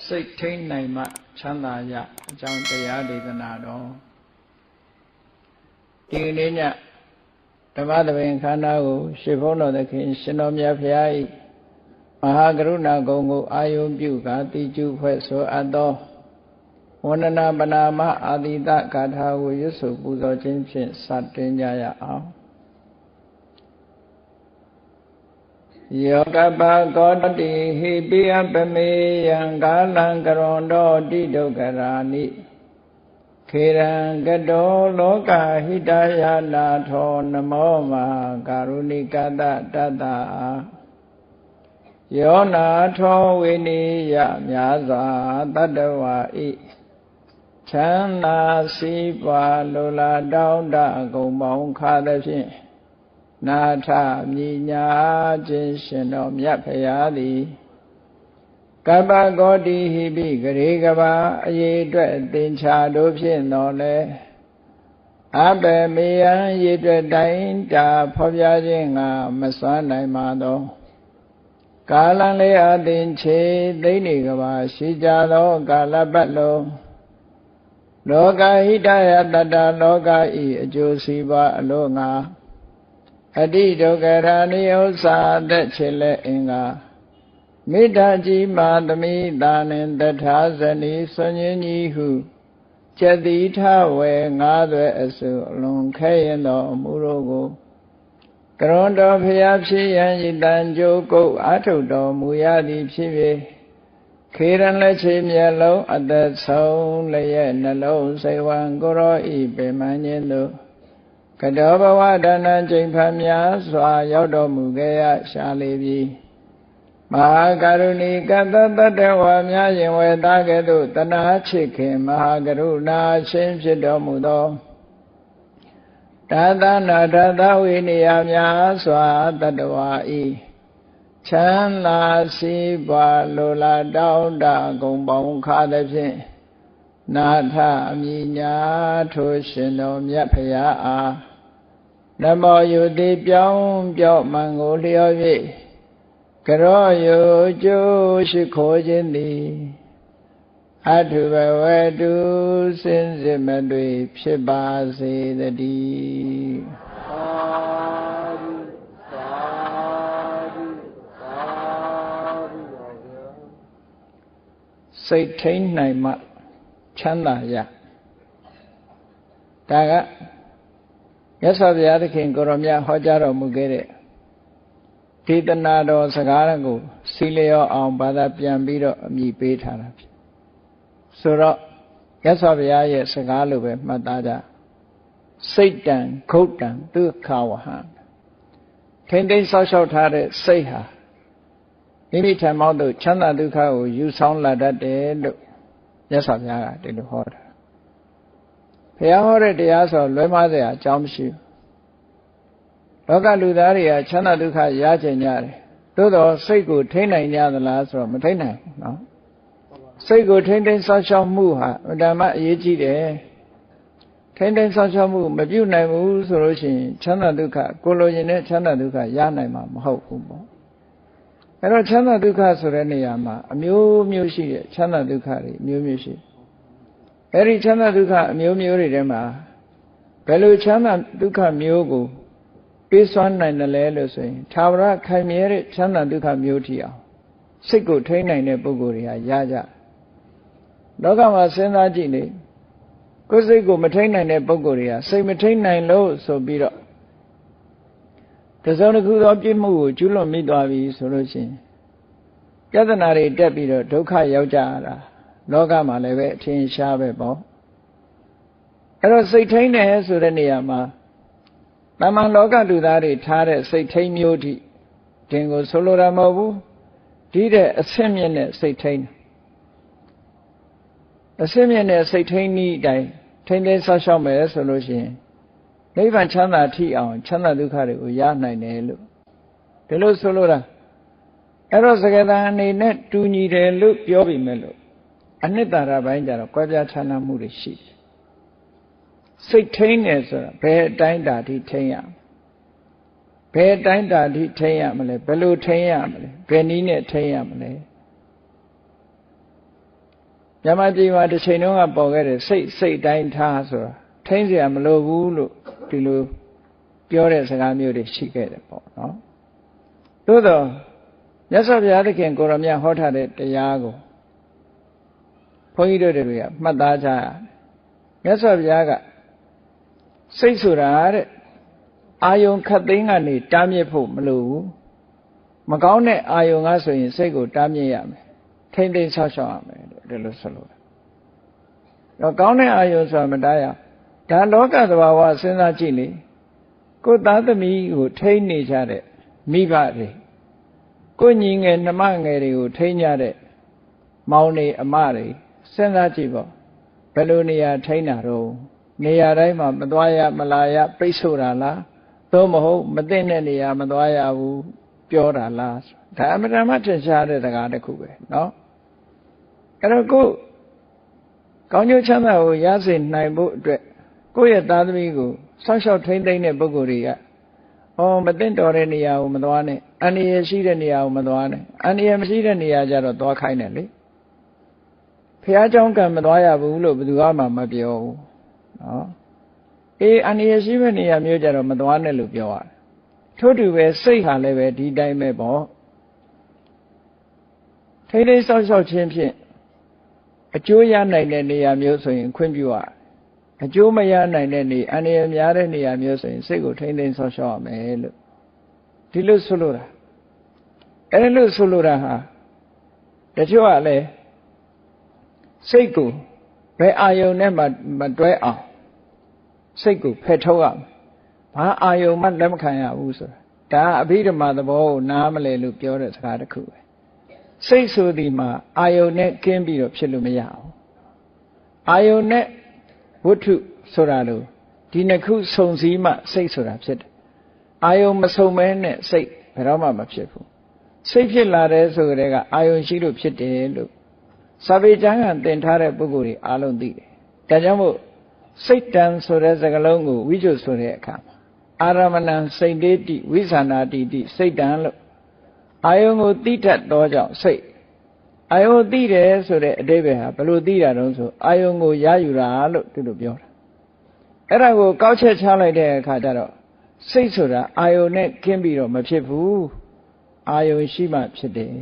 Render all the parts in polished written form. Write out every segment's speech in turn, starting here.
စိတ်ထိန်းနိုင်မှချမ်းသာရအကြောင်းတရားဒေသနာတော်ဒီနေ့ညဓမ္မသဘင်ခန္ဓာကိုရှေဘုန်းတော်သခင်ရှင်တော်မြတ်ဖရာ၏မဟာကရုဏာဂုဏ်ကိုအာယုံပြုကာတိကျုဖွဲ့ဆိုအပ်သောဝန္ဒနာပနာမအာတိတဂါထာကိုရွတ်ဆိုပူဇော်ခြင်းဖြင့်စတင်ကြရအောင်ယောကပကောတိဟိပိယပမေယံကာလံကရွန်တောတိဒုက္ခရာနိခေရံကတောလောကဟိတယနာထောနမောမဟာကာရုဏိကတတတယောနာထောဝိနိယမြာစွာတတ္တဝါဤချမ်းသာစီးပွားလိုလားတောင်းတအကုန်ပေါင်းခါသဖြင့်နာထမြညာခြင်းရှင်တော်မြတ်ဖရာသည်ကပ္ပဂောတိဟိပိဂရေကဘာအရေးအတွက်သင်္ချာတို့ဖြင့်တော်လဲအဘေမေယံရေအတွက်တိုင်းတာဖော်ပြခြင်းကမစွမ်းနိုင်ပါသောကာလံလေးအသင်္ချေသိနေကဘာရှိကြသောကာလပတ်လုံးလောကဟိတယတတ္တလောကဤအကျိုးစီးပွားအလို့ငါအတိဒုက္ခရာနိဥ္စာသက်ချေလက်အင်္ဂါမေတ္တာကြီးမာသမိတာနှင့်တထာဇနီဆွန်ញင်းကြီးဟုကျက်တိထဝေငါးသွဲအစုအလွန်ခဲရင်တော်အမှုတို့ကိုကရွန်တော်ဖျားဖြစ်ရန်ဤတန်ကြိုးကုတ်အာထုတော်မူရသည်ဖြစ်၍ခေရန်လက်ချေမျက်လုံးအသက်ဆုံးလျက်နှလုံးစိတ်ဝံကိုရောဤပေမှန်ခြင်းတို့ကတောဘဝဒါနချိန်ဖန်များစွာရောက်တော်မူခဲ့ရရှာလေပြီမဟာကရုဏီကတတတ္တဝါများရင်ဝေသားကဲ့သို့တနာချစ်ခင်မဟာကရုဏာရှင်ဖြစ်တော်မူသောဒါသနာဒါသဝိနည်းများစွာတတ္တဝါဤချမ်းသာစီးပွားလိုလားတောင်းတဂုံပေါင်းခါသဖြင့်နာထအမြညာထိုရှင်တော်မြတ်ဖရာအားနမောယုတိပြောင်းပြော့မှန်ကိုလျော်၍ကရောယုကျိုးရှိခိုးခြင်းသည်အထုဘဝတုစင်စစ်မတွေ့ဖြစ်ပါစေတည်းစိတ်ထိန်းနိုင်မှချမ်းသာရဒါကမြတ်စွာဘုရားသခင်ကိုရောမြတ်ဟောကြားတော်မူခဲ့တဲ့ဒေသနာတော်စကားကိုစီလျောအောင်ဘာသာပြန်ပြီးတော့အမည်ပေးထားတာဖြစ်ဆိုတော့မြတ်စွာဘုရားရဲ့စကားလိုပဲမှတ်သားကြစိတ်တံဂုတ်တံဒုက္ခဝဟံထိမ့်သိမ်းဆောက်ရှောက်ထားတဲ့စိတ်ဟာမိမိထံမောက်တို့ချမ်းသာဒုက္ခကိုယူဆောင်လာတတ်တယ်လို့မြတ်စွာဘုရားကဒီလိုဟောတာဘုရားဟောတဲ့တရားဆိုလွဲမှားစရာအကြောင်းမရှိဘူးလောကလူသားတွေကချမ်းသာဒုက္ခရကြကြတယ်သို့တော့စိတ်ကိုထိန်းနိုင်ကြသလားဆိုတော့မထိန်းနိုင်ဘူးနော်စိတ်ကိုထိန်းသိမ်းဆောက်ရှောက်မှုဟာအတ္တမအရေးကြီးတယ်ထိန်းသိမ်းဆောက်ရှောက်မှုမပြုနိုင်ဘူးဆိုလို့ရှိရင်ချမ်းသာဒုက္ခကိုလိုချင်တဲ့ချမ်းသာဒုက္ခရနိုင်မှာမဟုတ်ဘူးပေါ့အဲ့တော့ချမ်းသာဒုက္ခဆိုတဲ့နေရာမှာအမျိုးမျိုးရှိတဲ့ချမ်းသာဒုက္ခတွေအမျိုးမျိုးရှိအဲ့ဒီချမ်းသာဒုက္ခအမျိုးမျိုးတွေထဲမှာဘယ်လိုချမ်းသာဒုက္ခမျိုးကိုပေးစွမ်းနိုင်တယ်လဲလို့ဆိုရင်သာဝရခိုင်မြဲတဲ့ချမ်းသာဒုက္ခမျိုးထီအောင်စိတ်ကိုထိန်းနိုင်တဲ့ပုဂ္ဂိုလ်တွေကရကြလောကမှာစဉ်းစားကြည့်နေကိုယ်စိတ်ကိုမထိန်းနိုင်တဲ့ပုဂ္ဂိုလ်တွေကစိတ်မထိန်းနိုင်လို့ဆိုပြီးတော့တစုံတစ်ခုသောပြစ်မှုကိုကျူးလွန်မိသွားပြီဆိုလို့ရှိရင်ပြဿနာတွေတက်ပြီးတော့ဒုက္ခရောက်ကြရတာလောကမှာလည်းပဲအထင်ရှားပဲပေါ့အဲ့တော့စိတ်ထိန်းတယ်ဆိုတဲ့နေရာမှာတမန်လောကလူသားတွေထားတဲ့စိတ်ထိန်းမျိုးတိတင်ကိုဆိုလိုတာမဟုတ်ဘူးဒီတဲ့အဆင့်မြင့်တဲ့စိတ်ထိန်းအဆင့်မြင့်တဲ့စိတ်ထိန်းဤတိုင်းထိန်းသိမ်းဆောက်ရှောက်မယ်ဆိုလို့ရှိရင်နိဗ္ဗာန်ချမ်းသာထိအောင်ချမ်းသာဒုက္ခတွေကိုရနိုင်တယ်လို့ဒီလိုဆိုလိုတာအဲ့တော့စကားသံအနေနဲ့တူညီတယ်လို့ပြောပြီးမဲ့လို့အနှစ်သာရပိုင်းကြတော့ကွဲပြားခြားနားမှုတွေရှိတယ်စိတ်ထိန်းတယ်ဆိုတာဘယ်အတိုင်းတာထိထိန်းရဘယ်အတိုင်းတာထိထိန်းရမလဲဘယ်လိုထိန်းရမလဲဘယ်နည်းနဲ့ထိန်းရမလဲ မြန်မာပြည်မှာတစ်ချိန်လုံးကပေါ်ခဲ့တဲ့စိတ်တိုင်းထားဆိုတာထိန်းเสียမလိုဘူးလို့ဒီလိုပြောတဲ့စကားမျိုးတွေရှိခဲ့တယ်ပေါ့နော်သို့တော့မြတ်စွာဘုရားသခင်ကိုရောမြတ်ဟောထားတဲ့တရားကိုဘုန်းကြီးတို့တွေကမှတ်သားကြရတယ်မြတ်စွာဘုရားကစိတ်ဆိုတာတဲ့အာယုံခတ်သိမ်းကနေတားမြစ်ဖို့မလိုဘူးမကောင်းတဲ့အာယုံကဆိုရင်စိတ်ကိုတားမြစ်ရမယ်ထိမ့်သိမ်းဆောက်ရှောက်ရမယ်လို့ဒီလိုဆိုလို့တော့ကောင်းတဲ့အာယုံဆိုတာမတားရဒါလောကသဘာဝစဉ်းစားကြည့်လေကိုယ်သားသမီးကိုထိန်းနေကြတဲ့မိဘတွေကိုညီငယ်နှမငယ်တွေကိုထိန်းကြတဲ့မောင်တွေအမတွေစဉ်းစားကြည့်ပေါ့ဘယ်လိုနေရာထိန်းတာတော့နေရာတိုင်းမှာမသွားရမလာရပိတ်ဆို့တာလားသို့မဟုတ်မသိတဲ့နေရာမသွားရဘူးပြောတာလားဒါအမှန်တမ်းထင်ရှားတဲ့စကားတစ်ခုပဲเนาะအဲ့တော့ကိုကောင်းကျိုးချမ်းသာကိုရစေနိုင်ဖို့အတွက်ကိုယ့်ရဲ့သားသမီးကိုဆောက်ရှောက်ထိန်းသိမ်းတဲ့ပုဂ္ဂိုလ်တွေကမသိတော်တဲ့နေရာကိုမသွားနဲ့အန္တရာယ်ရှိတဲ့နေရာကိုမသွားနဲ့အန္တရာယ်မရှိတဲ့နေရာကျတော့သွားခိုင်းတယ်လေဖះเจ้าကံမသွားရဘူးလို့ဘယ်သူမှမပြောဘူးနော်အန္တရာယ်ရှိတဲ့နေရာမျိုးကျတော့မသွားနဲ့လို့ပြောရတယ်ထို့တူပဲစိတ်ဟာလည်းပဲဒီတိုင်းပဲပေါ့ထိန်းသိမ်းဆောက်ရှောက်ခြင်းဖြင့်အကျိုးရနိုင်တဲ့နေရာမျိုးဆိုရင်ခွင့်ပြုရအကျိုးမရနိုင်တဲ့နေအန္တရာယ်များတဲ့နေရာမျိုးဆိုရင်စိတ်ကိုထိန်းသိမ်းဆောက်ရှောက်ရမယ်လို့ဒီလိုဆိုလိုတာအဲ့လိုဆိုလိုတာဟာတချို့ကလည်းစိတ်ကိုဘယ်အာယုံနဲ့မှမတွဲအောင်စိတ်ကိုဖယ်ထုတ်ရမယ်ဘာအာယုံမှလက်မခံရဘူးဆိုတာဒါအဘိဓမ္မာသဘောကိုနားမလည်လို့ပြောတဲ့စကားတစ်ခုပဲစိတ်ဆိုဒီမှာအာယုံနဲ့ကင်းပြီးတော့ဖြစ်လို့မရဘူးအာယုံနဲ့ဝတ္ထုဆိုတာလို့ဒီနှစ်ခုစုံစည်းမှစိတ်ဆိုတာဖြစ်တယ်အာယုံမစုံမဲနဲ့စိတ်ဘယ်တော့မှမဖြစ်ဘူးစိတ်ဖြစ်လာတယ်ဆိုကြတဲ့ကအာယုံရှိလို့ဖြစ်တယ်လို့စာပေကျမ်းကသင်ထားတဲ့ပုဂ္ဂိုလ်တွေအားလုံးသိတယ်ဒါကြောင့်မို့စိတ်တံဆိုတဲ့စကားလုံးကိုဝိကျွတ်ဆိုတဲ့အခါမှာအာရမဏံစိတ်တေတိဝိသနာတိတိစိတ်တံလို့အာယုံကိုသိတတ်သောကြောင့်စိတ်အာယုံသိတယ်ဆိုတဲ့အဓိပ္ပာယ်ဟာဘယ်လိုသိတာတုံးဆိုအာယုံကိုရယူတာလို့သူတို့ပြောတာအဲ့ဒါကိုကောက်ချက်ချလိုက်တဲ့အခါကျတော့စိတ်ဆိုတာအာယုံနဲ့ကင်းပြီးတော့မဖြစ်ဘူးအာယုံရှိမှဖြစ်တယ်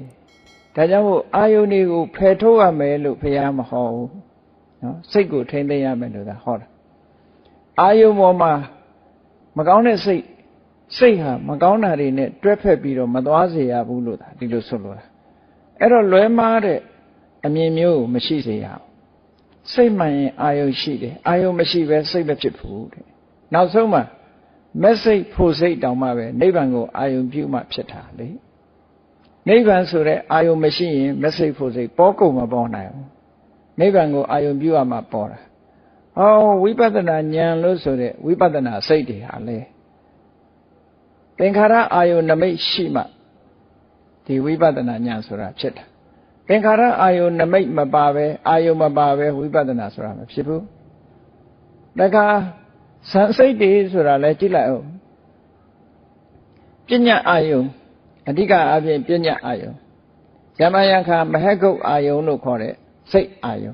ဒါကြောင့်မို့အာယုန်တွေကိုဖယ်ထုတ်ရမယ်လို့ဘုရားမဟောဘူးနော်စိတ်ကိုထိန်းသိမ်းရမယ်လို့သာဟောတာအာယုန်ပေါ်မှာမကောင်းတဲ့စိတ်ဟာမကောင်းတာတွေနဲ့တွဲဖက်ပြီးတော့မသွားစေရဘူးလို့သာဒီလိုဆိုလိုတာအဲ့တော့လွဲမှားတဲ့အမြင်မျိုးကိုမရှိစေရအောင်စိတ်မှန်ရင်အာယုန်ရှိတယ်အာယုန်မရှိဘဲစိတ်မဖြစ်ဘူးတဲ့နောက်ဆုံးမှာမက်စိတ်ဖို့စိတ်တောင်မှပဲနိဗ္ဗာန်ကိုအာယုန်ပြုမှဖြစ်တာလေနိဗ္ဗာန်ဆိုတဲ့အာယုံမရှိရင်မစိတ်ဖို့စိတ်ပေါ်ကုန်မပေါ်နိုင်ဘူးနိဗ္ဗာန်ကိုအာယုံပြုရမှပေါ်တာဝိပဿနာဉာဏ်လို့ဆိုတဲ့ဝိပဿနာစိတ်တွေဟာလေသင်္ခါရအာယုံနမိတ်ရှိမှဒီဝိပဿနာဉာဏ်ဆိုတာဖြစ်တာသင်္ခါရအာယုံနမိတ်မပါပဲအာယုံမပါပဲဝိပဿနာဆိုတာမဖြစ်ဘူးတခါဇန်စိတ်တွေဆိုတာလဲကြည့်လိုက်အောင်ပညာအာယုံအဓိကအပြင်ပညာအာယုံယမယံခာမဟကုတ်အာယုံလို့ခေါ်တဲ့စိတ်အာယုံ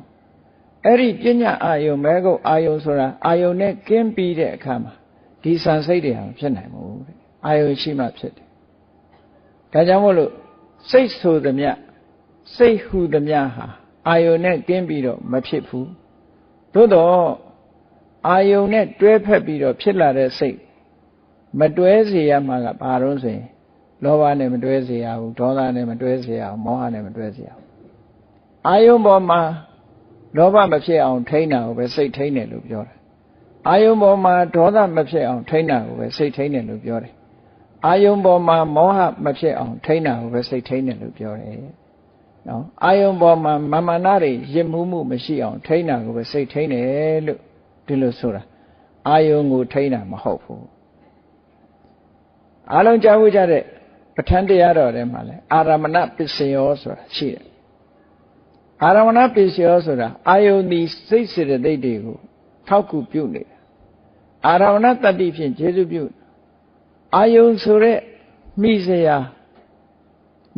အဲ့ဒီပညာအာယုံမဟကုတ်အာယုံဆိုတာအာယုံနဲ့ကင်းပြီးတဲ့အခါမှာဒီစံစိတ်တွေဟာဖြစ်နိုင်ဘူးတဲ့အာယုံရှိမှဖြစ်တယ်ဒါကြောင့်မို့လို့စိတ်ဆိုသမျှစိတ်ဟူသမျှဟာအာယုံနဲ့ကင်းပြီးတော့မဖြစ်ဘူးသို့တော့အာယုံနဲ့တွဲဖက်ပြီးတော့ဖြစ်လာတဲ့စိတ်မတွဲစေရမှာကဘာလို့ဆိုရင်လောဘနဲ့မတွဲစေရဘူးဒေါသနဲ့မတွဲစေရဘူးမောဟနဲ့မတွဲစေရဘူးအာယုံပေါ်မှာလောဘမဖြစ်အောင်ထိန်းတာကိုပဲစိတ်ထိန်းတယ်လို့ပြောတယ်အာယုံပေါ်မှာဒေါသမဖြစ်အောင်ထိန်းတာကိုပဲစိတ်ထိန်းတယ်လို့ပြောတယ်အာယုံပေါ်မှာမောဟမဖြစ်အောင်ထိန်းတာကိုပဲစိတ်ထိန်းတယ်လို့ပြောတယ်နော်အာယုံပေါ်မှာမာနတွေရစ်မှုမှုမရှိအောင်ထိန်းတာကိုပဲစိတ်ထိန်းတယ်လို့ဒီလိုဆိုတာအာယုံကိုထိန်းတာမဟုတ်ဘူးအားလုံးကြားဖို့ကြတဲ့ပဋ္ဌာန်းတရားတော်ထဲမှာလဲအာရမဏပစ္စယောဆိုတာရှိတယ်အာရမဏပစ္စယောဆိုတာအာယုန်ဒီစိတ်စေတသိက်တွေကိုထောက်ကူပြုနေတာအာရမဏတတ္တိဖြင့်ကျေစုပြုအာယုန်ဆိုတဲ့မိစရာ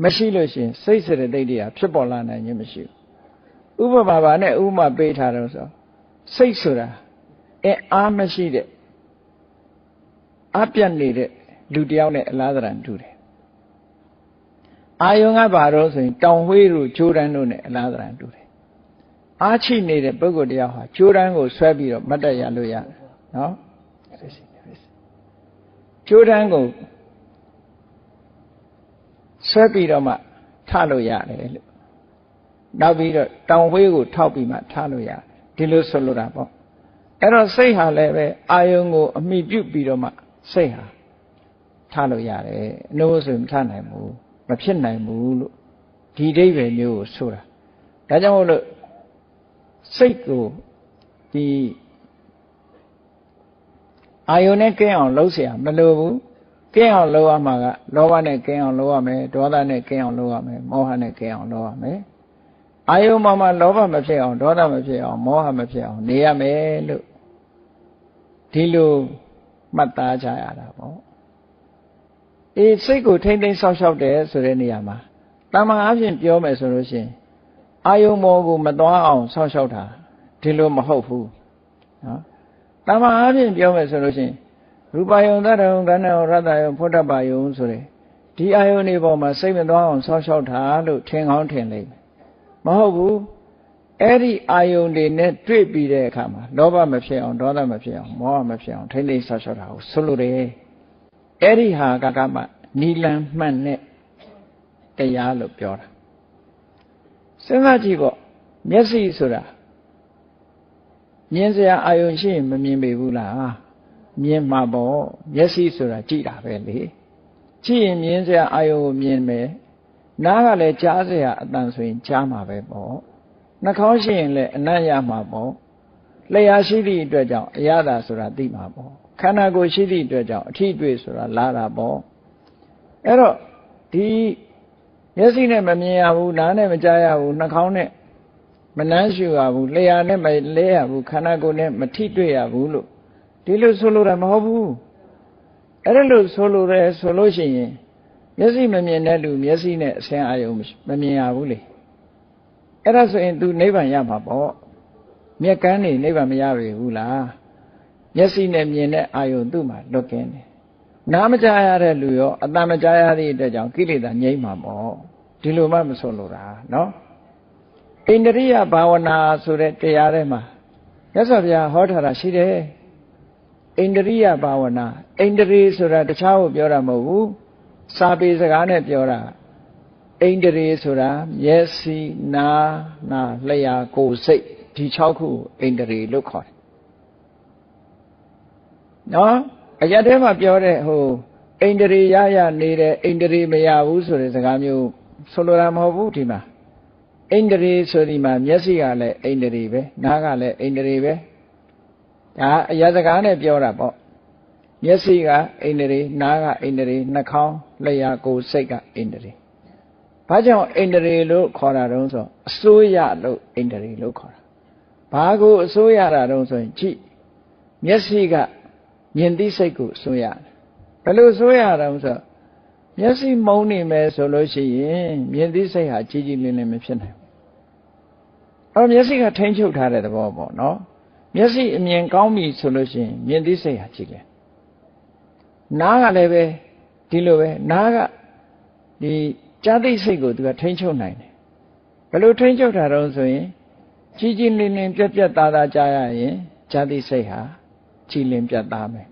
မရှိလို့ရှိရင်စိတ်စေတသိက်တွေကဖြစ်ပေါ်လာနိုင်ခြင်းမရှိဘူး ဥပမာပါနဲ့ဥပမာပေးထားတော့ဆိုစိတ်ဆိုတာအားမရှိတဲ့အပြတ်နေတဲ့လူတယောက်နဲ့အလားတရတူတယ်အာယုံကဘာလို့ဆိုရင်တောင်ဝှေးတို့ဂျိုးတန်းတို့နဲ့အလားတရတူတယ်အားချိနေတဲ့ပုဂ္ဂိုလ်တရားဟာဂျိုးတန်းကိုဆွဲပြီးတော့မတ်တက်ရလို့ရတယ်နော်ဂျိုးတန်းကိုဆွဲပြီးတော့မှထလို့ရတယ်လို့နောက်ပြီးတော့တောင်ဝှေးကိုထောက်ပြီးမှထလို့ရတယ်ဒီလိုဆိုလိုတာပေါ့အဲ့တော့စိတ်ဟာလည်းပဲအာယုံကိုအမိပြုတ်ပြီးတော့မှစိတ်ဟာထလို့ရတယ်အနိုးဆိုမထနိုင်ဘူးမဖြစ်နိုင်ဘူးလို့ဒီအိဗယ်မျိုးကိုဆိုတာဒါကြောင့်မို့လို့စိတ်ကိုဒီအာယုန်နဲ့ကင်းအောင်လှုပ်เสียမလိုဘူးကင်းအောင်လှုပ်ရမှာကလောဘနဲ့ကင်းအောင်လှုပ်ရမယ်ဒေါသနဲ့ကင်းအောင်လှုပ်ရမယ်မောဟနဲ့ကင်းအောင်လှုပ်ရမယ်အာယုန်မှာလောဘမဖြစ်အောင်ဒေါသမဖြစ်အောင်မောဟမဖြစ်အောင်နေရမယ်လို့ဒီလိုမှတ်သားကြရတာပေါ့စိတ်ကိုထိမ့်သိမ်းဆောက်ရှောက်တယ်ဆိုတဲ့နေရာမှာတမန်အဖြစ်ပြောမယ်ဆိုလို့ရှိရင်အာယုံမောကိုမသွားအောင်ဆောက်ရှောက်တာဒီလိုမဟုတ်ဘူးနော်တမန်အဖြစ်ပြောမယ်ဆိုလို့ရှိရင်ရူပယုံသတ္တယုံကဏ္ဍယုံရတ္တယုံဖုဒ္ဓပယုံဆိုတဲ့ဒီအာယုံတွေပေါ်မှာစိတ်မသွားအောင်ဆောက်ရှောက်တာလို့ထင်ကောင်းထင်လိမ့်မယ်မဟုတ်ဘူးအဲ့ဒီအာယုံတွေနဲ့တွေ့ပြီးတဲ့အခါမှာလောဘမဖြစ်အောင်ဒေါသမဖြစ်အောင်မောဟမဖြစ်အောင်ထိမ့်သိမ်းဆောက်ရှောက်တာကိုဆိုလိုတယ်အဲ့ဒီဟာကမှနီလန်မှန်တဲ့တရားလို့ပြောတာစဉ်းစားကြည့်ပေါ့မျက်စိဆိုတာမြင်စရာအာယုံရှိရင်မမြင်ပေဘူးလားမြင်မှာပေါ့မျက်စိဆိုတာကြည့်တာပဲလေကြည့်ရင်မြင်စရာအာယုံကိုမြင်မယ်နားကလည်းကြားစရာအတန်ဆိုရင်ကြားမှာပဲပေါ့နှာခေါင်းရှိရင်လည်းအနံ့ရမှာပေါ့လျှာရှိသည့်အတွက်ကြောင့်အရသာဆိုတာသိမှာပေါ့ခန္ဓာကိုယ်ရှိသည့်အတွက်ကြောင့်အထီးတွေ့ဆိုတာလာတာပေါ့အဲ့တော့ဒီမျက်စိနဲ့မမြင်ရဘူးနားနဲ့မကြားရဘူးနှာခေါင်းနဲ့မနှမ်းရှူရဘူးလျှာနဲ့မလဲရဘူးခန္ဓာကိုယ်နဲ့မထိတွေ့ရဘူးလို့ဒီလိုဆိုလိုတာမဟုတ်ဘူးအဲ့ဒါလို့ဆိုလိုတယ်ဆိုလို့ရှိရင်မျက်စိမမြင်တဲ့လူမျက်စိနဲ့အဆင်းအာရုံမမြင်ရဘူးလေအဲ့ဒါဆိုရင် तू နိဗ္ဗာန်ရမှာပေါ့မျက်ကန်းနေနိဗ္ဗာန်မရပြီဘူးလားမျက်စိနဲ့မြင်တဲ့အာယုံသူ့မှာလွတ်ကင်းတယ်နားမကြားရတဲ့လူရောအတန်မကြားရသည့်အတွက်ကြောင့်ကိလေသာငြိမ်းမှာပေါ့ဒီလိုမှမဆိုလိုတာနော်ဣန္ဒြိယဘာဝနာဆိုတဲ့တရားထဲမှာမြတ်စွာဘုရားဟောထားတာရှိတယ်ဣန္ဒြိယဘာဝနာဣန္ဒြေဆိုတာတခြားကိုပြောတာမဟုတ်ဘူးစာပေစကားနဲ့ပြောတာဣန္ဒြေဆိုတာမျက်စိနားနာလျှာကိုယ်စိတ်ဒီ6ခုဣန္ဒြေလို့ခေါ်တယ်နော်အရာထဲမှာပြောတဲ့ဟိုဣန္ဒြေရရနေတဲ့ဣန္ဒြေမရဘူးဆိုတဲ့စကားမျိုးဆိုလိုတာမဟုတ်ဘူးဒီမှာဣန္ဒြေဆိုဒီမှာမျက်စိကလည်းဣန္ဒြေပဲနားကလည်းဣန္ဒြေပဲဒါအရာစကားနဲ့ပြောတာပေါ့မျက်စိကဣန္ဒြေနားကဣန္ဒြေနှာခေါင်းလျှာကိုယ်စိတ်ကဣန္ဒြေဘာကြောင့်ဣန္ဒြေလို့ခေါ်တာတုံးဆိုအစိုးရလို့ဣန္ဒြေလို့ခေါ်တာဘာကိုအစိုးရတာတုံးဆိုရင်ကြည့်မျက်စိကမြင်သိစိတ်ကိုဆိုရတယ်ဘယ်လိုဆိုရအောင်ဆိုမျက်စိမုံနေမယ်ဆိုလို့ရှိရင်မြင်သိစိတ်ဟာကြီးကြီးလင်းလင်းမဖြစ်နိုင်ဘူးမျက်စိကထိန်းချုပ်ထားတဲ့သဘောပေါ့နော်မျက်စိအမြင်ကောင်းပြီဆိုလို့ရှိရင်မြင်သိစိတ်ဟာကြီးတယ်နားကလည်းပဲဒီလိုပဲနားကဒီကြားသိစိတ်ကိုသူကထိန်းချုပ်နိုင်တယ်ဘယ်လိုထိန်းချုပ်တာတော့ဆိုရင်ကြီးကြီးလင်းလင်းပြက်ပြက်သားသားကြားရရင်ကြားသိစိတ်ဟာကြည်လင်ပြတ်သားမယ်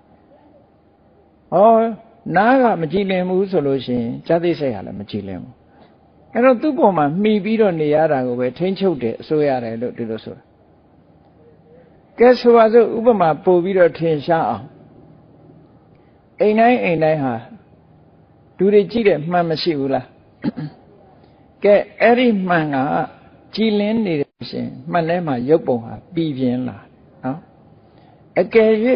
ဟောနားကမကြည်လင်ဘူးဆိုလို့ရှိရင်ကြားသိစိတ်ဟာလည်းမကြည်လင်ဘူးအဲ့တော့သူ့ပေါ်မှာမှီပြီးတော့နေရတာကိုပဲထိန်းချုပ်တယ်အစိုးရတယ်လို့ဒီလိုဆိုတာကဲဆိုပါစို့ဥပမာပို့ပြီးတော့ထင်ရှားအောင်အိမ်တိုင်းဟာလူတွေကြည့်တယ်မှန်မရှိဘူးလားကဲအဲ့ဒီမှန်ကကြည်လင်နေတယ်ရှင်မှန်ထဲမှာရုပ်ပုံဟာပြီးပြင်းလာနော်အကယ်၍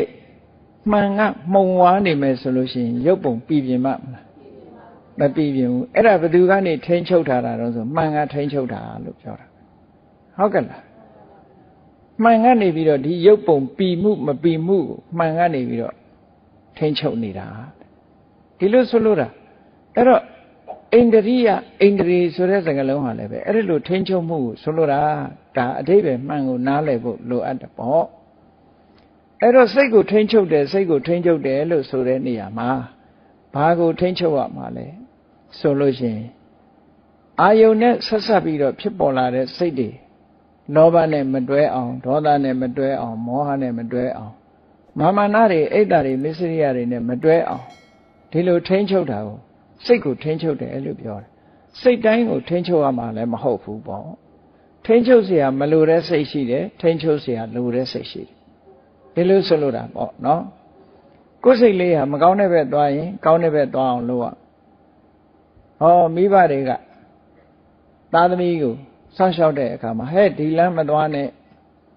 မှန်ကမှုံဝါးနေမယ်ဆိုလို့ရှိရင်ရုပ်ပုံပြီးပြင်းမှာမလားမပြီးပြင်းဘူးအဲ့ဒါဘယ်သူကနေထိန်းချုပ်ထားတာတော့ဆိုမှန်ကထိန်းချုပ်တာလို့ပြောတာဟုတ်ကဲ့လားမှန်ကနေပြီးတော့ဒီရုပ်ပုံပြီးမှုမပြီးမှုကိုမှန်ကနေပြီးတော့ထိန်းချုပ်နေတာဒီလိုဆိုလို့တာအဲ့တော့ အိန္ဒြိယအိန္ဒြေဆိုတဲ့စကားလုံးဟာလည်းပဲအဲ့ဒီလိုထိန်းချုပ်မှုကိုဆိုလိုတာဒါအဓိပ္ပာယ်မှန်ကိုနားလည်ဖို့လိုအပ်တယ်ပေါ့အဲ့တော့စိတ်ကိုထိန်းချုပ်တယ်စိတ်ကိုထိန်းချုပ်တယ်လို့ဆိုတဲ့နေရာမှာဘာကိုထိန်းချုပ်ရမှာလဲဆိုလို့ရှိရင်အာယုန်နဲ့ဆက်ဆက်ပြီးတော့ဖြစ်ပေါ်လာတဲ့စိတ်တွေလောဘနဲ့မတွဲအောင်ဒေါသနဲ့မတွဲအောင်မောဟနဲ့မတွဲအောင်မာမနာတွေအိတ်တာတွေမစ္စရိယတွေနဲ့မတွဲအောင်ဒီလိုထိန်းချုပ်တာကိုစိတ်ကိုထိန်းချုပ်တယ်လို့ပြောတယ်စိတ်တိုင်းကိုထိန်းချုပ်ရမှာလည်းမဟုတ်ဘူးပေါ့ထိန်းချုပ်เสียမလိုတဲ့စိတ်ရှိတယ်ထိန်းချုပ်เสียလိုတဲ့စိတ်ရှိတယ်ဒီလိုဆိုလိုတာပေါ့နော်ကိုယ်စိတ်လေးဟာမကောင်းတဲ့ဘက်သွားရင်ကောင်းတဲ့ဘက်သွားအောင်လုပ်ရဟောမိဘတွေကသားသမီးကိုစောင့်ရှောက်တဲ့အခါမှာဟဲ့ဒီလမ်းမသွားနဲ့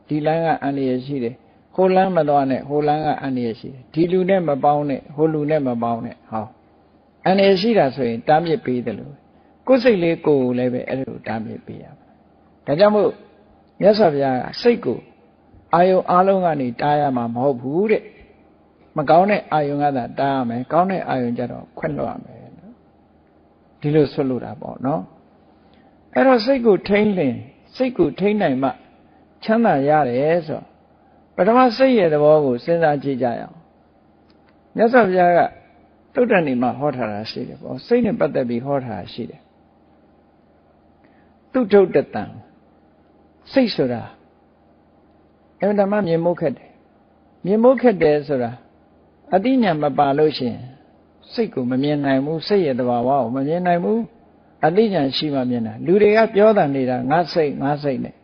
ဒီလမ်းကအန္တရာယ်ရှိတယ်ဟိုလမ်းမသွားနဲ့ဟိုလမ်းကအန္တရာယ်ရှိတယ်ဒီလူနဲ့မပေါင်းနဲ့ဟိုလူနဲ့မပေါင်းနဲ့ဟောအန္တရာယ်ရှိတာဆိုရင်တားမြစ်ပေးတယ်လို့ကိုယ်စိတ်လေးကိုယ်လည်းပဲအဲ့လိုတားမြစ်ပေးရမှာဒါကြောင့်မို့မြတ်စွာဘုရားကစိတ်ကိုအာယုံအလုံးကနေတားရမှာမဟုတ်ဘူးတဲ့မကောင်းတဲ့အာယုံကသာတားရမယ်ကောင်းတဲ့အာယုံကြတော့ခွင့်လွှတ်ရမယ်ဒီလိုဆွလို့တာပေါ့နော်အဲ့တော့စိတ်ကိုထိန်းလင်စိတ်ကိုထိန်းနိုင်မှချမ်းသာရတယ်ဆိုပထမစိတ်ရဲ့သဘောကိုစဉ်းစားကြည့်ကြရအောင်မြတ်စွာဘုရားကသုတ္တန်ဒီမှာဟောထားတာရှိတယ်ပေါ့စိတ်နဲ့ပတ်သက်ပြီးဟောထားတာရှိတယ်သူထုတတံစိတ်ဆိုတာအမှန်တမ်းမြင်မို့ခက်တယ်မြင်မို့ခက်တယ်ဆိုတာအတိညာမပါလို့ရှိရင်စိတ်ကိုမမြင်နိုင်ဘူးစိတ်ရဲ့သဘာဝကိုမမြင်နိုင်ဘူးအတိညာရှိမှမြင်တာလူတွေကပြောတာနေတာငါစိတ်နဲ့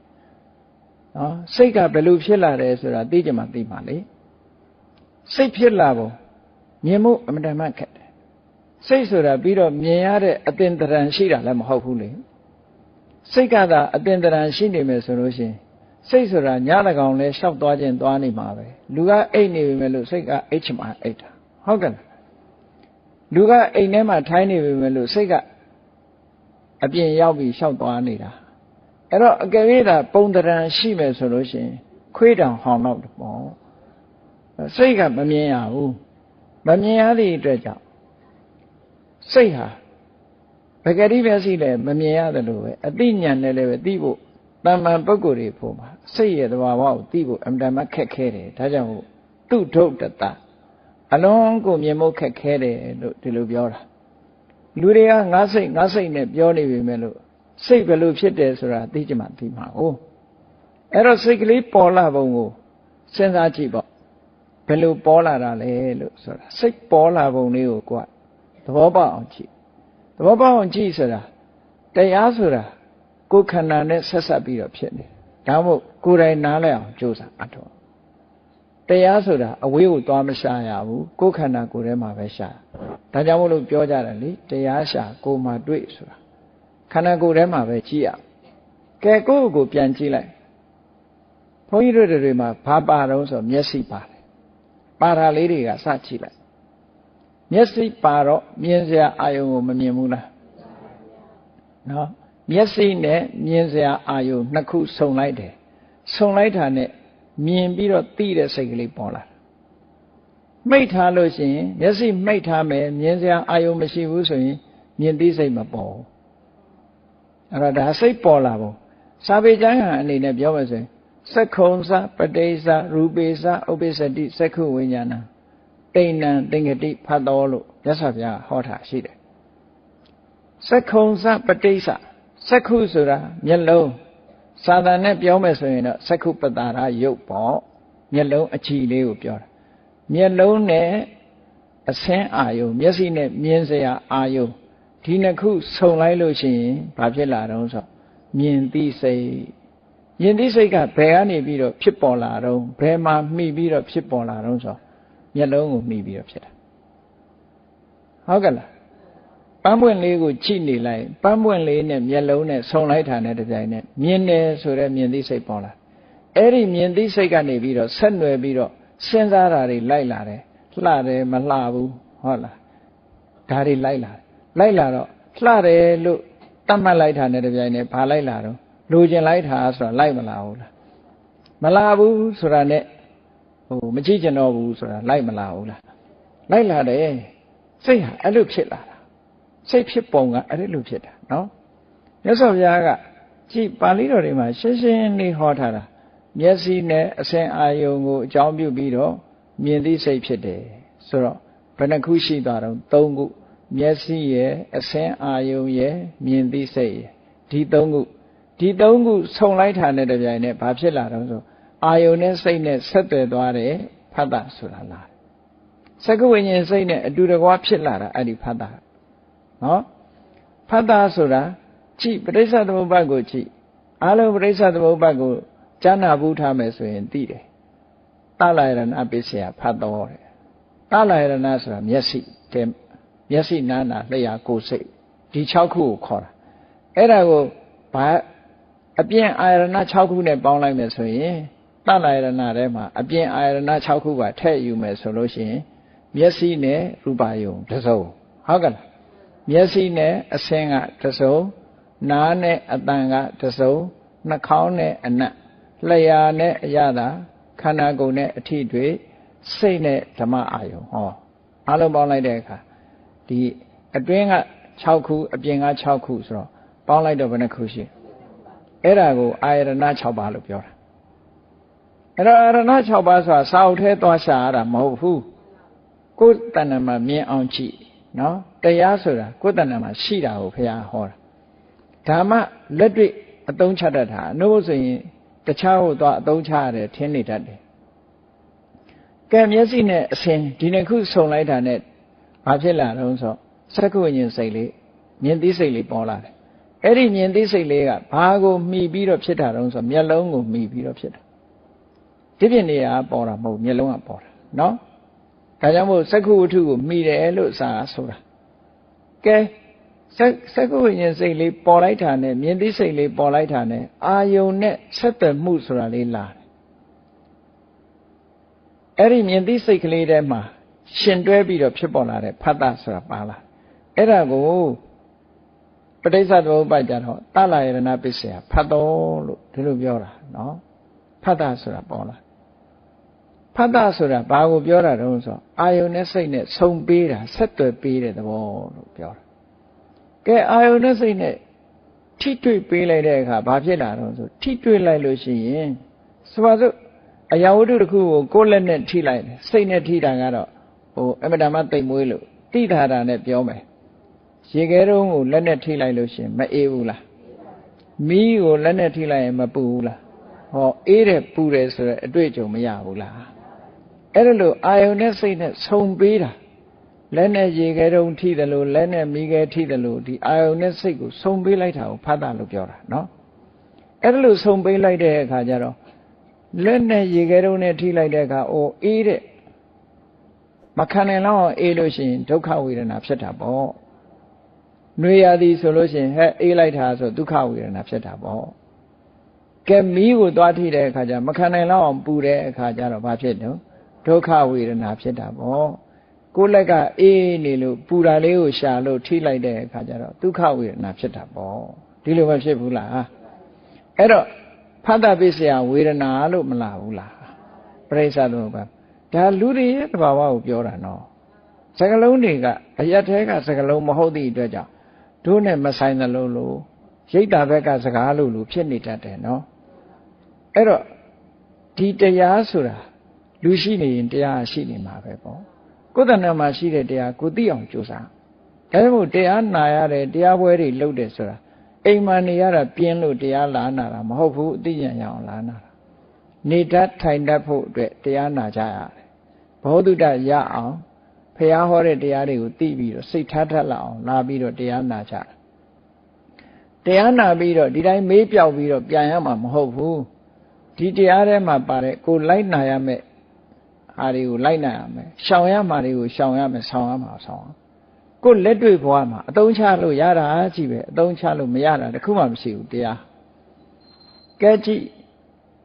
နော်စိတ်ကဘယ်လိုဖြစ်လာတယ်ဆိုတာသိကြမှသိပါလေစိတ်ဖြစ်လာပုံမြင်မှုအမှန်တမ်းခက်တယ်စိတ်ဆိုတာပြီးတော့မြင်ရတဲ့အသင်္တရံရှိတာလည်းမဟုတ်ဘူးလေစိတ်ကသာအသင်္တရံရှိနေမယ်ဆိုလို့ရှိရင်စိတ်ဆိုတာညတကောင်လဲလျှောက်သွားခြင်းသွားနေမှာပဲလူကအိတ်နေပြီမဲ့လို့စိတ်ကအိတ်ချင်မှအိတ်တာဟုတ်ကဲ့လူကအိမ်ထဲမှာထိုင်းနေပြီမဲ့လို့စိတ်ကအပြင်ရောက်ပြီးလျှောက်သွားနေတာအဲ့တော့အကယ်၍သာပုံတရံရှိမယ်ဆိုလို့ရှိရင်ခွေးတောင်ဟောင်းတော့ပေါ့စိတ်ကမမြင်ရဘူးမမြင်ရသည့်အတွက်ကြောင့်စိတ်ဟာပဂတိပဲရှိတယ်မမြင်ရတယ်လို့ပဲအသိဉာဏ်နဲ့လည်းပဲသိဖို့တမ္မာပုဂ္ဂိုလ်တွေဖို့မှာစိတ်ရဲ့သဘာဝကိုသိဖို့အမှန်တမ်းခက်ခဲတယ်ဒါကြောင့်သူထုတတအလုံးကိုမြင်ဖို့ခက်ခဲတယ်လို့ဒီလိုပြောတာလူတွေကငါစိတ်နဲ့ပြောနေပြီမဲ့လို့စိတ်ဘယ်လိုဖြစ်တယ်ဆိုတာသိကြမှသိမှာဟုတ်အဲ့တော့စိတ်ကလေးပေါ်လာပုံကိုစဉ်းစားကြည့်ပေါ့ဘယ်လိုပေါ်လာတာလဲလို့ဆိုတာစိတ်ပေါ်လာပုံလေးကိုကိုယ်သဘောပေါက်အောင်ကြည့်သဘောပေါက်အောင်ကြည့်ဆိုတာတရားဆိုတာကိုယ်ခန္ဓာနဲ့ဆက်ဆက်ပြီးတော့ဖြစ်နေဒါမို့ကိုယ်တိုင်နားလည်အောင်ကြိုးစားအထောက်တရားဆိုတာအဝေးကိုသွားမရှာရဘူးကိုယ်ခန္ဓာကိုယ်ထဲမှာပဲရှာဒါကြောင့်မို့လို့ပြောကြတယ်လေတရားရှာကိုယ်မှာတွေ့ဆိုတာခန္ဓာကိုယ်ထဲမှာပဲကြည့်ရကဲကိုယ့်ကိုယ်ပြန်ကြည့်လိုက်ဘုန်းကြီးတို့တွေမှာဘာပါတော့ဆိုမျက်စိပါတယ်ပါတာလေးတွေကစကြည့်လိုက်မျက်စိပါတော့မြင်စရာအာယုံကိုမမြင်ဘူးလားနော်မျက်စိနဲ့မြင်စရာအာယုံနှစ်ခုစုံလိုက်တယ်စုံလိုက်တာနဲ့မြင်ပြီးတော့သိတဲ့စိတ်ကလေးပေါ်လာမိတ်ထားလို့ရှိရင်မျက်စိမိတ်ထားမယ်မြင်စရာအာယုံမရှိဘူးဆိုရင်မြင်သိစိတ်မပေါ်ဘူးအဲ့တော့ဒါစိတ်ပေါ်လာပုံစာပေကျမ်းဂန်အနေနဲ့ပြောမယ်ဆိုရင်စက္ခုံစပတိစ္ဆရူပေစဥပ္ပစ္စတိစက္ခုဝိညာဏတိဏ္ဏသင်္ကတိဖတ်တော်လို့မြတ်စွာဘုရားဟောတာရှိတယ်စက္ခုံစပတိစ္ဆစက္ခုဆိုတာမျက်လုံးစာသန်နဲ့ပြောမယ်ဆိုရင်တော့စက္ခုပတ္တာရယုတ်ပေါ့မျက်လုံးအကြည့်လေးကိုပြောတာမျက်လုံးနဲ့အဆင်းအာယုံမျက်စိနဲ့မြင်စရာအာယုံဒီနှစ်ခုစုံလိုက်လို့ရှိရင်ဘာဖြစ်လာတော့ဆိုမြင်သိစိတ်မြင်သိစိတ်ကဘယ်ကနေပြီးတော့ဖြစ်ပေါ်လာတော့ဘယ်မှာမှီပြီးတော့ဖြစ်ပေါ်လာတော့ဆိုမျက်လုံးကိုမှီပြီးတော့ဖြစ်တာဟုတ်ကဲ့လားပန်းပွင့်လေးကိုကြည့်နေလိုက်ပန်းပွင့်လေးနဲ့မျက်လုံးနဲ့ဆုံလိုက်တာနဲ့တပြိုင်နက်မြင်တယ်ဆိုတဲ့မြင်သိစိတ်ပေါ်လာအဲ့ဒီမြင်သိစိတ်ကနေပြီးတော့ဆက်နွယ်ပြီးတော့စဉ်းစားတာတွေလိုက်လာတယ်လှတယ်မလှဘူးဟုတ်လားဒါတွေလိုက်လာတော့လှတယ်လို့တတ်မှတ်လိုက်တာနဲ့တပြိုင်နက်ဘာလိုက်လာတော့လိုချင်လိုက်တာဆိုတာလိုက်မလာဘူးလားမလာဘူးဆိုတာနဲ့မကြည့်ကျင်တော့ဘူးဆိုတာလိုက်မလာဘူးလားလိုက်လာတယ်စိတ်ဟာအဲ့လိုဖြစ်လာတာ စိတ်ဖြစ်ပုံကအဲ့ဒီလိုဖြစ်တာနော်မြတ်စွာဘုရားကကြည်ပါဠိတော်တွေမှာရှင်းရှင်းလေးဟောထားတာမျက်စိနဲ့အစဉ်အာယုံကိုအကြောင်းပြုပြီးတော့မြင်သိစိတ်ဖြစ်တယ်ဆိုတော့ဘယ်နှခုရှိသွားတော့၃ခုမျက်စိရဲ့အစဉ်အာယုံရဲ့မြင်သိစိတ်ရဲ့ဒီ၃ခုဆုံလိုက်တာနဲ့တပြိုင်နက်ဘာဖြစ်လာတော့ဆိုအာယုံနဲ့စိတ်နဲ့ဆက်သွယ်သွားတယ်ဖတ်တာဆိုတာလားစက္ကဝိညာဉ်စိတ်နဲ့အတူတကွဖြစ်လာတာအဲ့ဒီဖတ်တာနော်ဖတ်တာဆိုတာကြည့်ပဋိစ္စသမုပ္ပါဒ်ကိုကြည့်အလုံးပဋိစ္စသမုပ္ပါဒ်ကိုကြားနာဘူးထားမယ်ဆိုရင်သိတယ်တလယရဏပိစ္ဆေယဖတ်တော်တယ်တလယရဏဆိုတာမျက်စိတဲ့မျက်စိနာနာလျှာကိုယ်စိတ်ဒီ6ခုကိုခေါ်တာအဲ့ဒါကိုဘာအပြင်အာယရဏ6ခုနဲ့ပေါင်းလိုက်မယ်ဆိုရင်တလယရဏထဲမှာအပြင်အာယရဏ6ခုပါထည့်ယူမယ်ဆိုလို့ရှိရင်မျက်စိနဲ့ရူပယုံတစ်စုံဟုတ်ကဲ့လားမျက်စိနဲ့အဆင်းကတစ်စုံနားနဲ့အတန်ကတစ်စုံနှာခေါင်းနဲ့အနံ့လျှာနဲ့အရသာခန္ဓာကိုယ်နဲ့အထိတွေ့စိတ်နဲ့ဓမ္မအာယုံဟောအားလုံးပေါင်းလိုက်တဲ့အခါဒီအတွင်းက6ခုအပြင်က6ခုဆိုတော့ပေါင်းလိုက်တော့ဘယ်နှခုရှိအဲ့ဒါကိုအာယရဏ6ပါးလို့ပြောတာအဲ့တော့အာယရဏ6ပါးဆိုတာစာအုပ်ထဲသွားရှာရတာမဟုတ်ဘူးကိုယ်တဏ္ဍာမှာမြင်အောင်ကြည့်နော်တရားဆိုတာကိုယ်တဏ္ဍာမှာရှိတာကိုဘုရားဟောတာဓမ္မလက်တွေ့အသုံးချတတ်တာနှုတ်ဆိုရင်တခြားကိုသွားအသုံးချရတယ်ထင်နေတတ်တယ်ကဲမျက်စိနဲ့အစဉ်ဒီနှစ်ခုဆုံလိုက်တာနဲ့ဘာဖြစ်လာတော့ဆိုစက္ကဝိညာဉ်စိတ်လေးမြင်သိစိတ်လေးပေါ်လာတယ်အဲ့ဒီမြင်သိစိတ်လေးကဘာကိုမှီပြီးတော့ဖြစ်တာတော့ဆိုမျက်လုံးကိုမှီပြီးတော့ဖြစ်တာဒီပြင်နေရာပေါ်တာမဟုတ်မျက်လုံးကပေါ်တာနော်ဒါကြောင့်မို့စက္ခုဝတ္ထုကိုမှီတယ်လို့စာဆိုတာကဲစက္ခုဝိညာဉ်စိတ်လေးပေါ်လိုက်တာနဲ့မြင်သိစိတ်လေးပေါ်လိုက်တာနဲ့အာယုံနဲ့ဆက်သွယ်မှုဆိုတာလေးလာတယ်အဲ့ဒီမြင်သိစိတ်ကလေးထဲမှာရှင်တွဲပြီးတော့ဖြစ်ပေါ်လာတဲ့ဖတ်တာဆိုတာပါလာအဲ့ဒါကိုပဋိစ္စသမုပ္ပါဒ်ကြတော့တလယရဏပိစ္ဆေယဖတ်တော်လို့ဒီလိုပြောတာနော်ဖတ်တာဆိုတာပေါ်လာဖတ်တာဆိုတာဘာကိုပြောတာတုံးဆိုအာယုန်နဲ့စိတ်နဲ့ဆုံပေးတာဆက်သွယ်ပေးတဲ့သဘောလို့ပြောတာကဲအာယုန်နဲ့စိတ်နဲ့ထိတွေ့ပေးလိုက်တဲ့အခါဘာဖြစ်လာတော့ဆိုထိတွေ့လိုက်လို့ရှိရင်ဆိုပါစို့အရာဝတ္ထုတစ်ခုကိုကိုယ်လက်နဲ့ထိလိုက်တယ်စိတ်နဲ့ထိတာကတော့အမတမသိမ်မွေးလို့တိထားတာနဲ့ပြောမယ်ရေခဲတုံးကိုလက်နဲ့ထိလိုက်လို့ရှိရင်မအေးဘူးလားမီးကိုလက်နဲ့ထိလိုက်ရင်မပူဘူးလားဟောအေးတယ်ပူတယ်ဆိုတော့အတွေ့အကြုံမရဘူးလားအဲ့ဒါလို့အာယုန်နဲ့စိတ်နဲ့ဆုံပေးတာလက်နဲ့ရေခဲတုံးထိတယ်လို့လက်နဲ့မီးခဲထိတယ်လို့ဒီအာယုန်နဲ့စိတ်ကိုဆုံပေးလိုက်တာကိုဖတ်တာလို့ပြောတာနော်အဲ့ဒါလို့ဆုံပေးလိုက်တဲ့အခါကျတော့လက်နဲ့ရေခဲတုံးနဲ့ထိလိုက်တဲ့အခါအေးတဲ့မခံနိုင်လောက်အောင်အေးလို့ရှိရင်ဒုက္ခဝေဒနာဖြစ်တာပေါ့။နှွေရသည်ဆိုလို့ရှိရင်အေးလိုက်တာဆိုဒုက္ခဝေဒနာဖြစ်တာပေါ့။ကဲမီးကိုသွားထိတဲ့အခါကျမခံနိုင်လောက်အောင်ပူတဲ့အခါကျတော့ဘာဖြစ်တော့ဒုက္ခဝေဒနာဖြစ်တာပေါ့။ကိုယ်လက်ကအေးနေလို့ပူတာလေးကိုရှာလို့ထိလိုက်တဲ့အခါကျတော့ဒုက္ခဝေဒနာဖြစ်တာပေါ့။ဒီလိုမဖြစ်ဘူးလား။အဲ့တော့ဖတ်တာပိစ္ဆေယဝေဒနာလို့မလာဘူးလား။ပရိစ္ဆသမုပ္ပါဒ်ဒါလူတွေရဲ့သဘာဝကိုပြောတာနော်စကလုံးတွေကအရက်ထဲကစကလုံးမဟုတ်သည့်အတွက်ကြောင့်တို့နဲ့မဆိုင်သလိုလိုရိတ်တာဘက်ကစကားလိုလိုဖြစ်နေတတ်တယ်နော်အဲ့တော့ဒီတရားဆိုတာလူရှိနေရင်တရားရှိနေမှာပဲပေါ့ကိုယ်တဏ္ဍာမှာရှိတဲ့တရားကိုသိအောင်ကြိုးစားဒါကြောင့်တရားနာရတယ်တရားပွဲတွေလုပ်တယ်ဆိုတာအိမ်မှာနေရတာပြင်းလို့တရားလာနာတာမဟုတ်ဘူးအသိဉာဏ်ရအောင်လာနာတာနေတတ်ထိုင်တတ်ဖို့အတွက်တရားနာကြရတယ်ဘောဓုတရအောင်ဖះဟောတဲ့တရားတွေကိုသိပြီးတော့စိတ်ထားထက်လာအောင်လာပြီးတော့တရားနာကြတရားနာပြီးတော့ဒီတိုင်းမေးပြောက်ပြီးတော့ပြန်ရမှာမဟုတ်ဘူးဒီတရားထဲမှာပါတဲ့ကိုလိုက်နာရမယ်ဟာတွေကိုလိုက်နာရမယ်ရှောင်ရမှာတွေကိုရှောင်ရမယ်ဆောင်ရမှာဆောင်ကိုလက်တွေ့ဘဝမှာအသုံးချလို့ရတာကြီးပဲအသုံးချလို့မရတာတခုမှမရှိဘူးတရားကဲကြည့်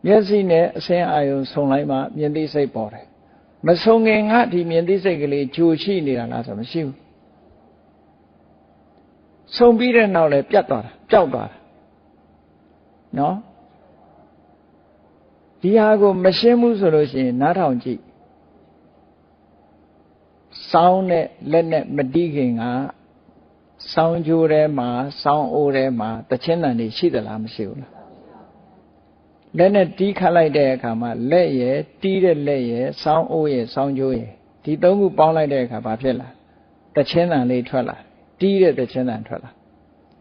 မျက်စိနဲ့အစဉ်အာယုံဆုံလိုက်မှမြင်သိစိတ်ပေါ်တယ်မဆုံခင်ကဒီမြင်သိစိတ်ကလေးဂျိုရှိနေတာလားဆိုမရှိဘူးဆုံပြီးတဲ့နောက်လည်းပြတ်သွားတာပျောက်သွားတာနော်ဒီဟာကိုမရှင်းဘူးဆိုလို့ရှိရင်နားထောင်ကြည့်စောင်းနဲ့လက်နဲ့မတီးခင်က ဆောင်းကျိုးထဲမှာဆောင်းအိုးထဲမှာတခြင်းတန်တွေရှိသလားမရှိဘူးလားလက်နဲ့တီးခတ်လိုက်တဲ့အခါမှာလက်ရယ်တီးတဲ့လက်ရယ်ဆောင်းအိုးရယ်ဆောင်းကျိုးရယ်ဒီသုံးခုပေါင်းလိုက်တဲ့အခါဘာဖြစ်လာတခြင်းတန်လေးထွက်လာတီးတဲ့တခြင်းတန်ထွက်လာ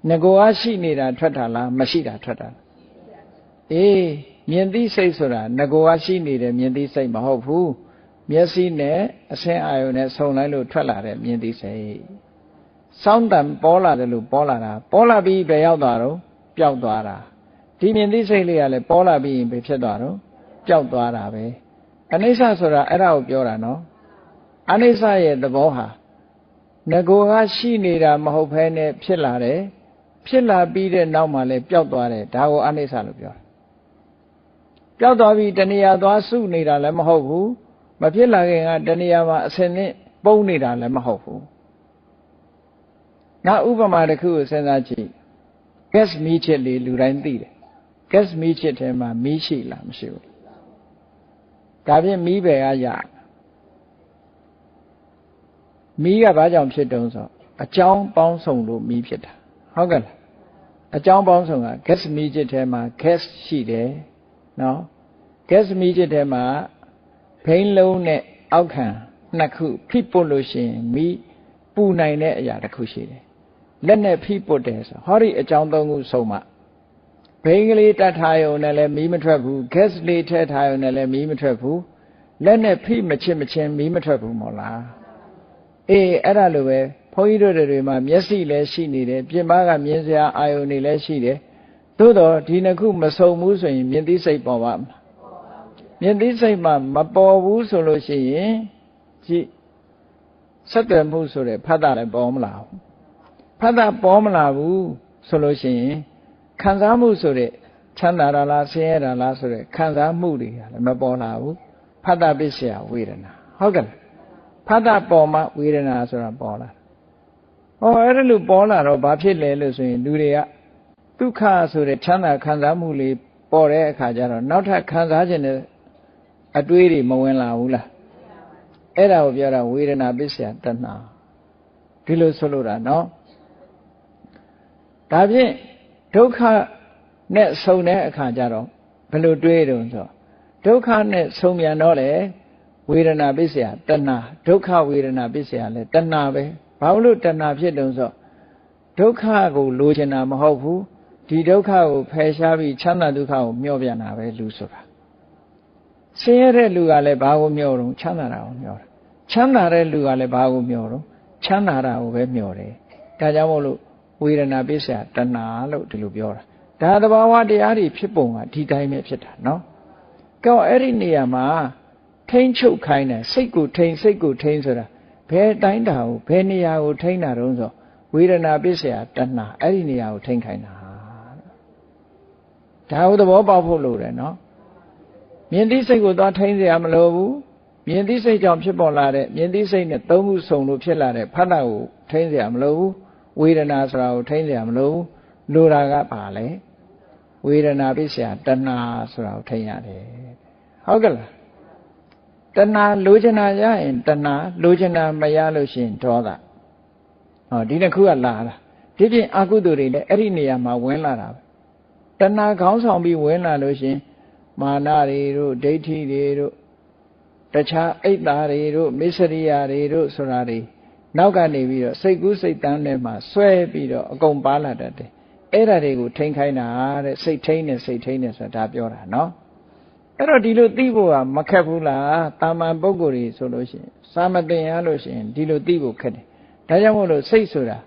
ငကိုအားရှိနေတာထွက်တာလားမရှိတာထွက်တာအေးမြင်သိစိတ်ဆိုတာငကိုအားရှိနေတယ်မြင်သိစိတ်မဟုတ်ဘူးမျက်စိနဲ့အဆင်းအာရုံနဲ့ဆုံလိုက်လို့ထွက်လာတဲ့မြင်သိစိတ်စောင်းတံပေါ်လာတယ်လို့ပေါ်လာတာပေါ်လာပြီးပဲရောက်သွားတော့ပျောက်သွားတာဒီမြင်သိစိတ်လေးကလည်းပေါ်လာပြီးရင်ပဲဖြစ်သွားတော့ပျောက်သွားတာပဲအနိစ္စဆိုတာအဲ့ဒါကိုပြောတာနော်အနိစ္စရဲ့သဘောဟာငကိုကရှိနေတာမဟုတ်ဘဲနဲ့ဖြစ်လာတယ်ဖြစ်လာပြီးတဲ့နောက်မှာလည်းပျောက်သွားတယ်ဒါကိုအနိစ္စလို့ပြောတာပျောက်သွားပြီးတဏှာသွားစုနေတာလည်းမဟုတ်ဘူးမဖြစ်လာခင်ကတဏှာမှာအစင်းနဲ့ပုံနေတာလည်းမဟုတ်ဘူးငါဥပမာတစ်ခုကိုစဉ်းစားကြည့် gas မီးချစ်လေးလူတိုင်းသိတယ် gas မီးချစ်ထဲမှာမီးရှိလားမရှိဘူးဒါဖြင့်မီးပဲကရမီးကဘာကြောင့်ဖြစ်တုံးဆိုအကြောင်းပေါင်းစုံလို့မီးဖြစ်တာဟုတ်ကဲ့လားအကြောင်းပေါင်းစုံက gas မီးချစ်ထဲမှာ gas ရှိတယ်နော် gas မီးချစ်ထဲမှာဘိန်းလုံးနဲ့အောက်ခံနှစ်ခုဖိပုတ်လို့ရှိရင်မီးပူနိုင်တဲ့အရာတစ်ခုရှိတယ်လက်နဲ့ဖိပုတ်တယ်ဆိုဟောဒီအကြောင်းသုံးခုစုံမှဘိန်းကလေးတတ်ထားရုံနဲ့လည်းမီးမထွက်ဘူး gas လေးထည့်ထားရုံနဲ့လည်းမီးမထွက်ဘူးလက်နဲ့ဖိမချစ်မချင်းမီးမထွက်ဘူးမို့လားအေးအဲ့ဒါလိုပဲဘုန်းကြီးတို့တွေမှာမျက်စိလည်းရှိနေတယ်ပြင်ပကမြင်စရာအာယုန်တွေလည်းရှိတယ်သို့တော့ဒီနှစ်ခုမစုံဘူးဆိုရင်မြင်သိစိတ်ပေါ်ပါမလားမြင်သိစိတ်မှမပေါ်ဘူးဆိုလို့ရှိရင်ကြည့်ဆက်သွယ်မှုဆိုတဲ့ဖတ်တာလည်းပေါ်မလာဘူးဖတ်တာပေါ်မလာဘူးဆိုလို့ရှိရင်ခံစားမှုဆိုတဲ့ချမ်းသာတာလားဆင်းရဲတာလားဆိုတဲ့ခံစားမှုတွေကလည်းမပေါ်လာဘူးဖတ်တာပစ္စယဝေဒနာဟုတ်ကဲ့ဖတ်တာပေါ်မှဝေဒနာဆိုတာပေါ်လာဟောအဲ့ဒါလို့ပေါ်လာတော့ဘာဖြစ်လဲလို့ဆိုရင်လူတွေကဒုက္ခဆိုတဲ့ချမ်းသာခံစားမှုလေးပေါ်တဲ့အခါကျတော့နောက်ထပ်ခံစားခြင်းနဲ့အတွေးတွေမဝင်လာဘူးလားအဲ့ဒါကိုပြောတာဝေဒနာပစ္စယတဏှာဒီလိုဆိုလိုတာနော်ဒါဖြင့်ဒုက္ခနဲ့ဆုံတဲ့အခါကျတော့ဘယ်လိုတွေးတုံဆိုဒုက္ခနဲ့ဆုံပြန်တော့လေဝေဒနာပစ္စယတဏှာဒုက္ခဝေဒနာပစ္စယလည်းတဏှာပဲဘာလို့တဏှာဖြစ်တုံဆိုဒုက္ခကိုလိုချင်တာမဟုတ်ဘူးဒီဒုက္ခကိုဖယ်ရှားပြီးချမ်းသာဒုက္ခကိုမျှော်ပြန်တာပဲလူဆိုတာဆင်းရဲတဲ့လူကလည်းဘာကိုမျှော်တော့ချမ်းသာတာကိုမျှော်တာချမ်းသာတဲ့လူကလည်းဘာကိုမျှော်တော့ချမ်းသာတာကိုပဲမျှော်တယ်ဒါကြောင့်မို့လို့ဝေဒနာပစ္စယတဏှာလို့ဒီလိုပြောတာဒါသဘာဝတရားတွေဖြစ်ပုံကဒီတိုင်းပဲဖြစ်တာနော်ကောအဲ့ဒီနေရာမှာထိမ့်ချုပ်ခိုင်းတယ်စိတ်ကိုထိမ့်စိတ်ကိုထိမ့်ဆိုတာဘယ်တိုင်းတာကိုဘယ်နေရာကိုထိမ့်တာတုံးဆိုဝေဒနာပစ္စယတဏှာအဲ့ဒီနေရာကိုထိမ့်ခိုင်းတာဒါကိုသဘောပေါက်ဖို့လိုတယ်နော်မြင်သိစိတ်ကိုသွားထိမ့်เสียမလိုဘူးမြင်သိစိတ်ကြောင့်ဖြစ်ပေါ်လာတဲ့မြင်သိစိတ်နဲ့သုံးခုစုံလို့ဖြစ်လာတဲ့ဖတ်တာကိုထိမ့်เสียမလိုဘူးဝေဒနာဆိုတာကိုထိမ့်เสียမလိုဘူးလိုတာကပါလေဝေဒနာပစ္စယတဏှာဆိုတာကိုထိမ့်ရတယ်ဟုတ်ကဲ့လားတဏှာလိုချင်တာရရင်တဏှာလိုချင်တာမရလို့ရှိရင်ဒေါသဟောဒီတစ်ခုကလာတာဒီပြင်အကုသိုလ်တွေလည်းအဲ့ဒီနေရာမှာဝင်လာတာပဲတဏှာခေါင်းဆောင်ပြီးဝင်လာလို့ရှိရင်မာနတွေတို့ဒိဋ္ဌိတွေတို့တခြားအိတ်သားတွေတို့မစ္စရိယတွေတို့ဆိုတာတွေနောက်ကနေပြီးတော့စိတ်ကူးစိတ်တန်းထဲမှာဆွဲပြီးတော့အကုန်ပါလာတတ်တယ်အဲ့ဒါတွေကိုထိန်းခိုင်းတာတဲ့စိတ်ထိန်းနဲ့စိတ်ထိန်းနဲ့ဆိုတာဒါပြောတာနော်အဲ့တော့ဒီလိုသိဖို့ကမခက်ဘူးလားတာမန်ပုဂ္ဂိုလ်တွေဆိုလို့ရှိရင်စာမသင်ရလို့ရှိရင်ဒီလိုသိဖို့ခက်တယ်ဒါကြောင့်မို့လို့စိတ်ဆိုတာ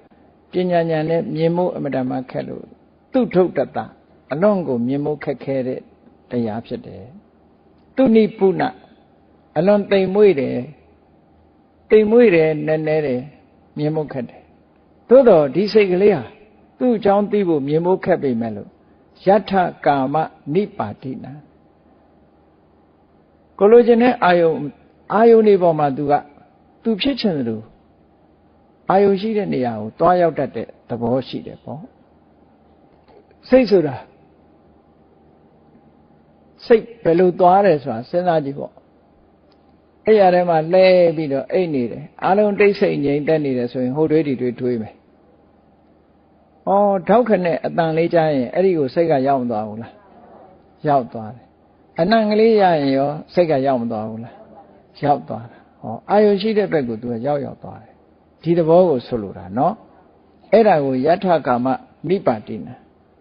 ပညာဉာဏ်နဲ့မြင်ဖို့အမှန်တမ်းခက်လို့သူ့ထုတ်တတ်တာအလွန်ကိုမြင်ဖို့ခက်ခဲတဲ့တရားဖြစ်တယ်သူနိပုဏအလွန်တိမ်မွေ့တယ်နည်းနည်းတယ်မြင်ဖို့ခက်တယ်သို့တော့ဒီစိတ်ကလေးဟာသူ့အကြောင်းသိဖို့မြင်ဖို့ခက်ပေမဲ့လို့ယထကာမနိပါတိနာကိုလိုချင်တဲ့အာယုန်ဒီပေါ်မှာသူဖြစ်ချင်တယ်လို့အာယုန်ရှိတဲ့နေရာကိုတွားရောက်တတ်တဲ့သဘောရှိတယ်ပေါ့စိတ်ဆိုတာစိတ်ဘယ်လိုသွားတယ်ဆိုတာစဉ်းစားကြည့်ပေါ့အဲ့ရထဲမှာလဲပြီးတော့အိတ်နေတယ်အလုံးတိတ်ဆိတ်ငြိမ်သက်နေတယ်ဆိုရင်ဟိုတွေးဒီတွေးတွေးမယ် ထောက်ခနဲ့အတန်လေးကြားရင်အဲ့ဒီကိုစိတ်ကရောက်မသွားဘူးလားရောက်သွားတယ်အနံ့ကလေးရရင်ရောစိတ်ကရောက်မသွားဘူးလားရောက်သွားတာအာယုရှိတဲ့ဘက်ကိုသူကရောက်သွားတယ်ဒီသဘောကိုဆိုလိုတာနော်အဲ့ဒါကိုယထကာမနိပါတိနာ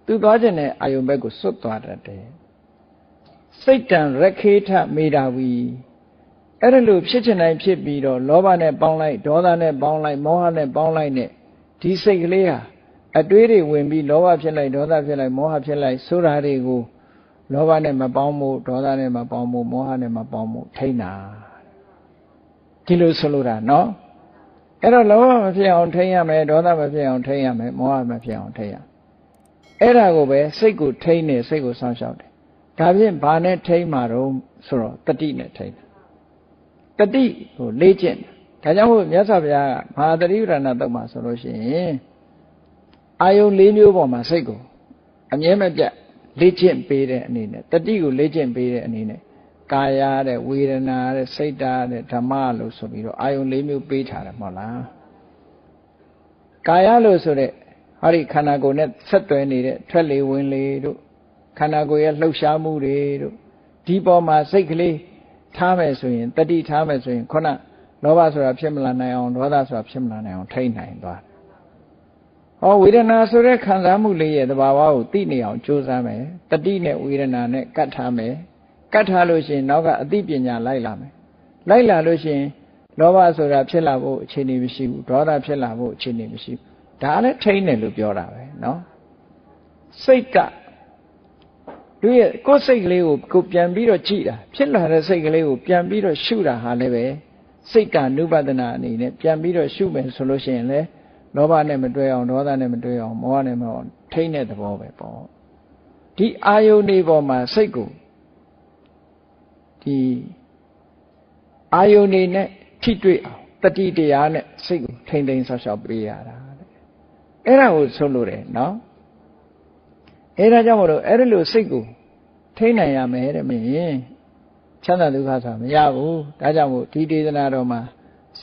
သူသွားခြင်းနဲ့အာယုဘက်ကိုစွတ်သွားတတ်တယ်စိတ်တံရခေထမေတာဝီအဲ့ဒါလို့ဖြစ်ချင်တိုင်းဖြစ်ပြီးတော့လောဘနဲ့ပေါင်းလိုက်ဒေါသနဲ့ပေါင်းလိုက်မောဟနဲ့ပေါင်းလိုက်နဲ့ဒီစိတ်ကလေးဟာအတွေးတွေဝင်ပြီးလောဘဖြစ်လိုက်ဒေါသဖြစ်လိုက်မောဟဖြစ်လိုက်ဆိုတာတွေကိုလောဘနဲ့မပေါင်းမှုဒေါသနဲ့မပေါင်းမှုမောဟနဲ့မပေါင်းမှုထိန်းတာဒီလိုဆိုလိုတာနော်အဲ့တော့လောဘမဖြစ်အောင်ထိန်းရမယ်ဒေါသမဖြစ်အောင်ထိန်းရမယ်မောဟမဖြစ်အောင်ထိန်းရအဲ့ဒါကိုပဲစိတ်ကိုထိန်းနေစိတ်ကိုစောင့်ရှောက်တယ်ဒါဖြင့်ဘာနဲ့ထိန်းမှာတော့ဆိုတော့တတိနဲ့ထိန်းတတိကိုလေ့ကျင့်ဒါကြောင့်မို့မြတ်စွာဘုရားကမဟာသတိပဋ္ဌာန်သုတ်မှာဆိုလို့ရှိရင်အာယု၄မျိုးပေါ်မှာစိတ်ကိုအမြဲမပြတ်လေ့ကျင့်ပေးတဲ့အနေနဲ့တတိကိုလေ့ကျင့်ပေးတဲ့အနေနဲ့ကာယတဲ့ဝေဒနာတဲ့စိတ်ဓာတ်တဲ့ဓမ္မလို့ဆိုပြီးတော့အာယု၄မျိုးပေးထားတယ်မဟုတ်လားကာယလို့ဆိုတဲ့ဟောဒီခန္ဓာကိုယ်နဲ့ဆက်သွယ်နေတဲ့ထွက်လေဝင်လေတို့ခန္ဓာကိုယ်ရဲ့လှုပ်ရှားမှုတွေတို့ဒီပေါ်မှာစိတ်ကလေးထားမယ်ဆိုရင်တတိထားမယ်ဆိုရင်ခုနလောဘဆိုတာဖြစ်မလာနိုင်အောင်ဒေါသဆိုတာဖြစ်မလာနိုင်အောင်ထိန်းနိုင်သွားဝေဒနာဆိုတဲ့ခံစားမှုလေးရဲ့သဘာဝကိုသိနေအောင်ကြိုးစားမယ်တတိနဲ့ဝေဒနာနဲ့ကတ်ထားမယ်ကတ်ထားလို့ရှိရင်နောက်ကအသိပညာလိုက်လာမယ်လိုက်လာလို့ရှိရင်လောဘဆိုတာဖြစ်လာဖို့အခြေအနေမရှိဘူးဒေါသဖြစ်လာဖို့အခြေအနေမရှိဘူးဒါလည်းထိန်းတယ်လို့ပြောတာပဲเนาะစိတ်ကသူရဲ့ကိုယ်စိတ်ကလေးကိုပြန်ပြီးတော့ကြည့်တာဖြစ်လာတဲ့စိတ်ကလေးကိုပြန်ပြီးတော့ရှုတာဟာလည်းပဲစိတ်ကအနုပဒနာအနေနဲ့ပြန်ပြီးတော့ရှုမယ်ဆိုလို့ရှိရင်လည်းလောဘနဲ့မတွဲအောင်ဒေါသနဲ့မတွဲအောင်မောဟနဲ့မအောင်ထိန်းတဲ့သဘောပဲပေါ့ဒီအာယုန်တွေပေါ်မှာစိတ်ကိုဒီအာယုန်တွေနဲ့ထိတွေ့အောင်တတိတရားနဲ့စိတ်ကိုထိန်းသိမ်းဆောက်ရှောက်ပေးရတာအဲ့ဒါကိုဆိုလို့တယ်နော်အဲ့ဒါကြောင့်မလို့အဲ့ဒီလိုစိတ်ကိုထိန်းနိုင်ရမယ်တဲ့မင်းချမ်းသာဒုက္ခဆိုတာမရဘူးဒါကြောင့်မို့ဒီဒေသနာတော်မှာ